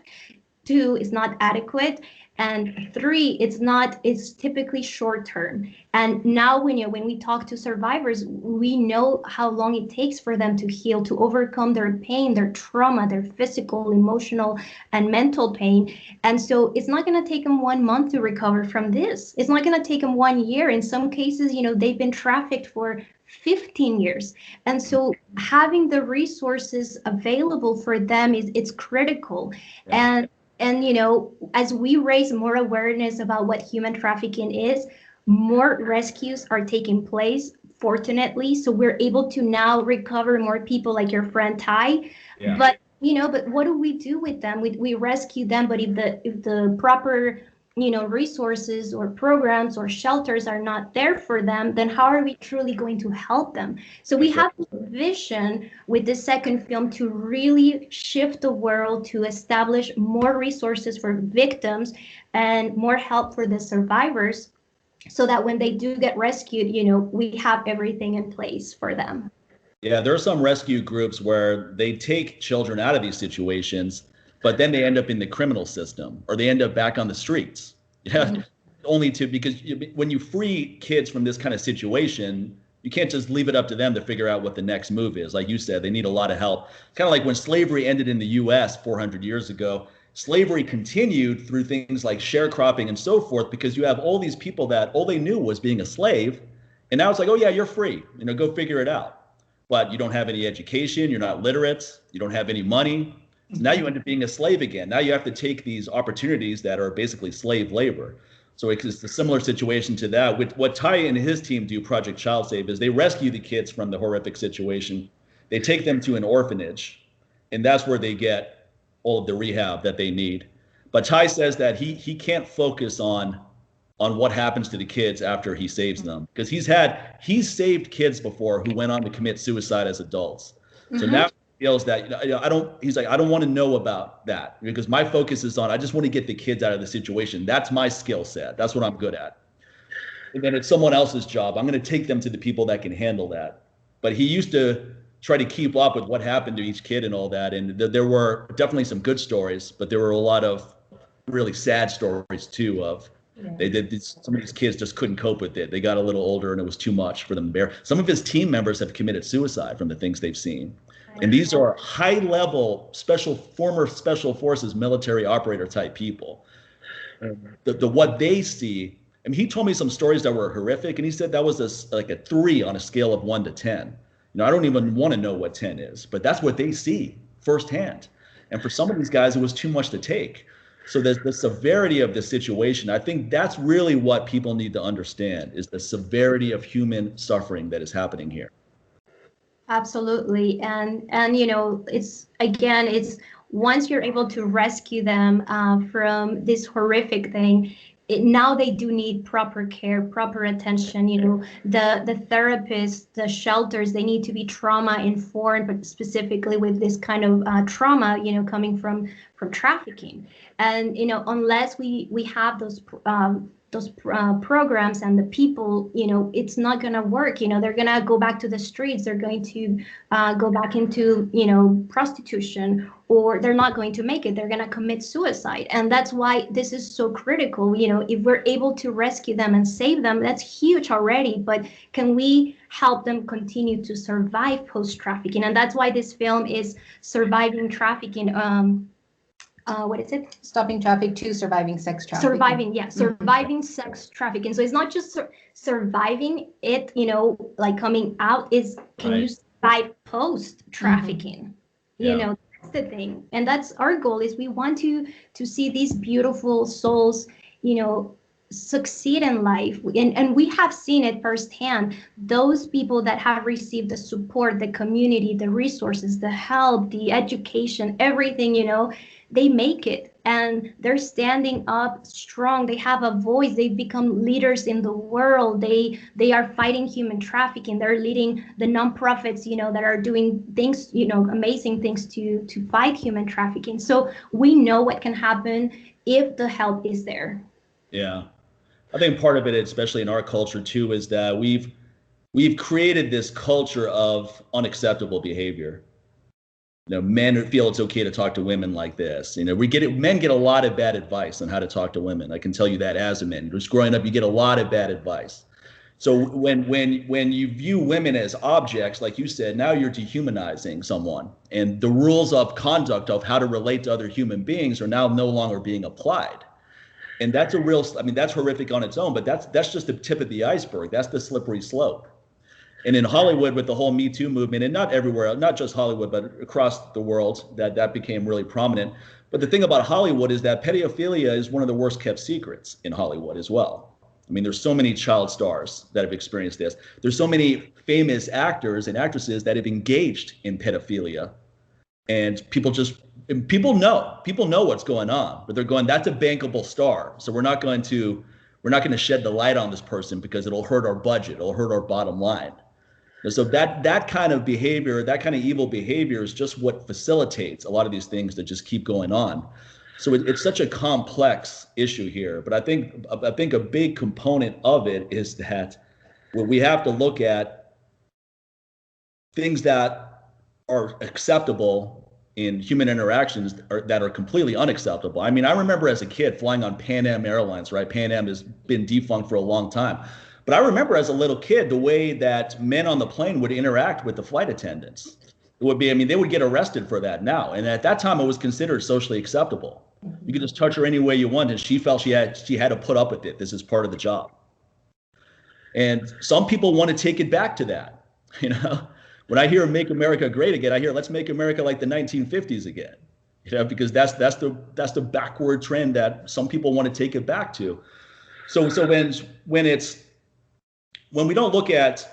2, is not adequate. And 3, it's typically short term. And now when we talk to survivors, we know how long it takes for them to heal, to overcome their pain, their trauma, their physical, emotional, and mental pain. And so it's not going to take them 1 month to recover from this. It's not going to take them 1 year. In some cases, they've been trafficked for 15 years. And so having the resources available for them it's critical. And as we raise more awareness about what human trafficking is, more rescues are taking place, fortunately. So we're able to now recover more people like your friend Ty. But what do we do with them? We rescue them, but if the proper resources or programs or shelters are not there for them, then how are we truly going to help them? So we have a vision with the second film to really shift the world, to establish more resources for victims and more help for the survivors, so that when they do get rescued, we have everything in place for them. Yeah, there are some rescue groups where they take children out of these situations, but then they end up in the criminal system, or they end up back on the streets. Because when you free kids from this kind of situation, you can't just leave it up to them to figure out what the next move is. Like you said, they need a lot of help. Kind of like when slavery ended in the US 400 years ago, slavery continued through things like sharecropping and so forth, because you have all these people that all they knew was being a slave. And now it's like, oh yeah, you're free, go figure it out. But you don't have any education, you're not literate, you don't have any money. So now you end up being a slave again. Now you have to take these opportunities that are basically slave labor. So it's a similar situation to that. With what Ty and his team do, Project Child Save, is they rescue the kids from the horrific situation. They take them to an orphanage, and that's where they get all of the rehab that they need. But Ty says that he can't focus on what happens to the kids after he saves them, because he's saved kids before who went on to commit suicide as adults. So now he feels that I don't want to know about that, because my focus is on, I just want to get the kids out of the situation. That's my skill set. That's what I'm good at. And then it's someone else's job. I'm going to take them to the people that can handle that. But he used to try to keep up with what happened to each kid and all that. And there were definitely some good stories, but there were a lot of really sad stories too of some of these kids just couldn't cope with it. They got a little older and it was too much for them to bear. Some of his team members have committed suicide from the things they've seen. And these are high-level former special forces military operator type people. What they see, I mean, he told me some stories that were horrific, and he said that was like a 3 on a scale of 1 to 10. I don't even want to know what 10 is, but that's what they see firsthand. And for some of these guys, it was too much to take. So the severity of the situation, I think that's really what people need to understand, is the severity of human suffering that is happening here. Absolutely. And it's once you're able to rescue them from this horrific thing, now they do need proper care, proper attention. The therapists, the shelters, they need to be trauma informed, but specifically with this kind of trauma, coming from trafficking. And unless we have those programs and the people, it's not going to work. They're going to go back to the streets. They're going to go back into, prostitution, or they're not going to make it. They're going to commit suicide. And that's why this is so critical. If we're able to rescue them and save them, that's huge already. But can we help them continue to survive post-trafficking? And that's why this film is Surviving Trafficking. What is it? Stopping Traffic to Surviving Sex Trafficking. Surviving sex trafficking. So it's not just surviving it, like coming out, is can you survive post trafficking? That's the thing. And that's our goal, is we want to see these beautiful souls, succeed in life. And we have seen it firsthand. Those people that have received the support, the community, the resources, the help, the education, everything, they make it, and they're standing up strong. They have a voice. They've become leaders in the world. They are fighting human trafficking. They're leading the nonprofits, that are doing things, amazing things to fight human trafficking. So we know what can happen if the help is there. Yeah, I think part of it, especially in our culture too, is that we've created this culture of unacceptable behavior. Men feel it's okay to talk to women like this. Men get a lot of bad advice on how to talk to women. I can tell you that as a man. Just growing up, you get a lot of bad advice. So when you view women as objects, like you said, now you're dehumanizing someone. And the rules of conduct of how to relate to other human beings are now no longer being applied. And that's that's horrific on its own, but that's just the tip of the iceberg. That's the slippery slope. And in Hollywood, with the whole Me Too movement, and not everywhere, not just Hollywood, but across the world, that became really prominent. But the thing about Hollywood is that pedophilia is one of the worst kept secrets in Hollywood as well. There's so many child stars that have experienced this. There's so many famous actors and actresses that have engaged in pedophilia. And people know what's going on, but they're going, that's a bankable star. So we're not going to shed the light on this person because it'll hurt our budget, it'll hurt our bottom line. And so that kind of behavior, that kind of evil behavior is just what facilitates a lot of these things that just keep going on. So it's such a complex issue here. But I think a big component of it is that we have to look at things that are acceptable in human interactions that are completely unacceptable. I remember as a kid flying on Pan Am Airlines, right? Pan Am has been defunct for a long time. But I remember as a little kid, the way that men on the plane would interact with the flight attendants. It would be, they would get arrested for that now. And at that time, it was considered socially acceptable. You could just touch her any way you want, and she felt she had to put up with it. This is part of the job. And some people want to take it back to that. When I hear "Make America Great Again," I hear "Let's make America like the 1950s again." Because that's the backward trend that some people want to take it back to. So when we don't look at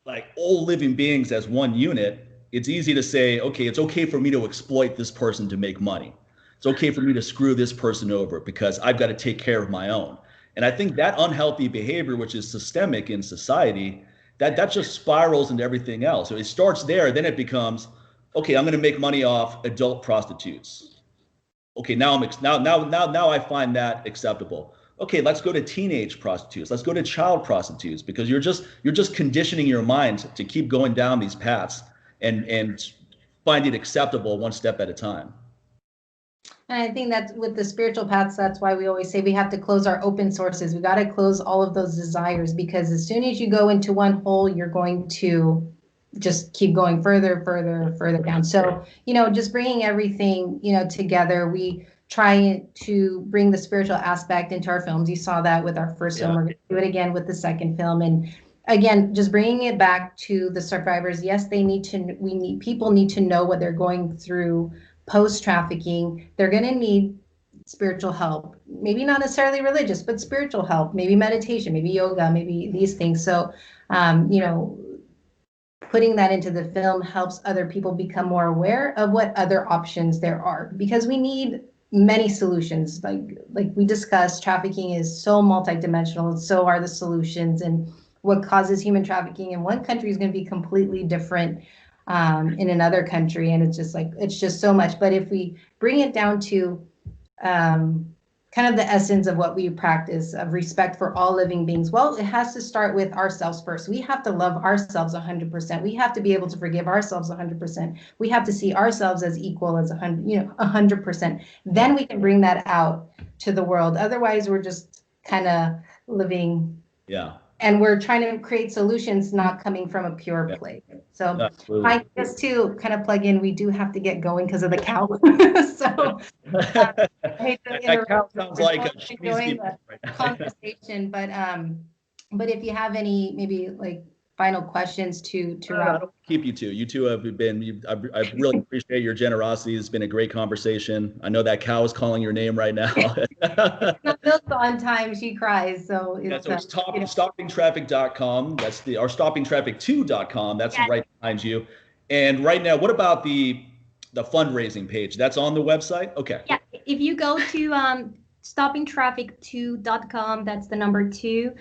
like all living beings as one unit, it's easy to say, okay, it's okay for me to exploit this person to make money. It's okay for me to screw this person over because I've got to take care of my own. And I think that unhealthy behavior, which is systemic in society, that just spirals into everything else. So it starts there, then it becomes, okay, I'm going to make money off adult prostitutes. Okay, now I find that acceptable. Okay, let's go to teenage prostitutes. Let's go to child prostitutes, because you're just conditioning your mind to keep going down these paths and find it acceptable one step at a time. And I think that's with the spiritual paths, that's why we always say we have to close our open sources. We got to close all of those desires, because as soon as you go into one hole, you're going to just keep going further down. So, just bringing everything, together, we try to bring the spiritual aspect into our films. You saw that with our first film. We're going to do it again with the second film. And again, just bringing it back to the survivors. Yes, people need to know what they're going through post-trafficking. They're going to need spiritual help, maybe not necessarily religious, but spiritual help, maybe meditation, maybe yoga, maybe these things. So, putting that into the film helps other people become more aware of what other options there are, because we need many solutions. Like we discussed, trafficking is so multidimensional, and so are the solutions. And what causes human trafficking in one country is going to be completely different in another country. And it's just so much. But if we bring it down to kind of the essence of what we practice of respect for all living beings, well, it has to start with ourselves first. We have to love ourselves 100%. We have to be able to forgive ourselves 100%. We have to see ourselves as equal as 100%. Then we can bring that out to the world. Otherwise, we're just kind of living. Yeah. And we're trying to create solutions not coming from a pure place. So Mike, just to kind of plug in, we do have to get going because of the cow. So I hate to that cow sounds like enjoying the conversation, but if you have any maybe like final questions to I don't keep you two. You two have been, I really appreciate your generosity. It's been a great conversation. I know that cow is calling your name right now. Not milk on time, she cries. So it's, it's stoppingtraffic.com. That's or stoppingtraffic2.com. That's right behind you. And right now, what about the fundraising page? That's on the website? Okay. Yeah, if you go to stoppingtraffic2.com, that's the number 2,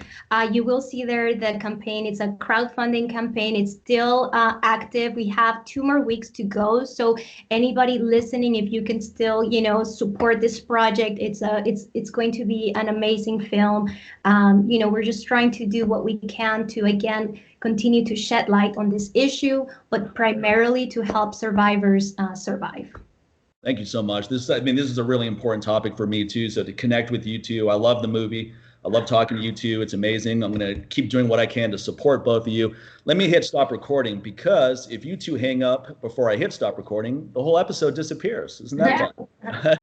you will see there the campaign. It's a crowdfunding campaign. It's still active. We have 2 more weeks to go. So anybody listening, if you can still, support this project, it's going to be an amazing film. We're just trying to do what we can to, again, continue to shed light on this issue, but primarily to help survivors survive. Thank you so much. This is a really important topic for me too. So to connect with you two, I love the movie. I love talking to you two. It's amazing. I'm going to keep doing what I can to support both of you. Let me hit stop recording, because if you two hang up before I hit stop recording, the whole episode disappears. Isn't that fun?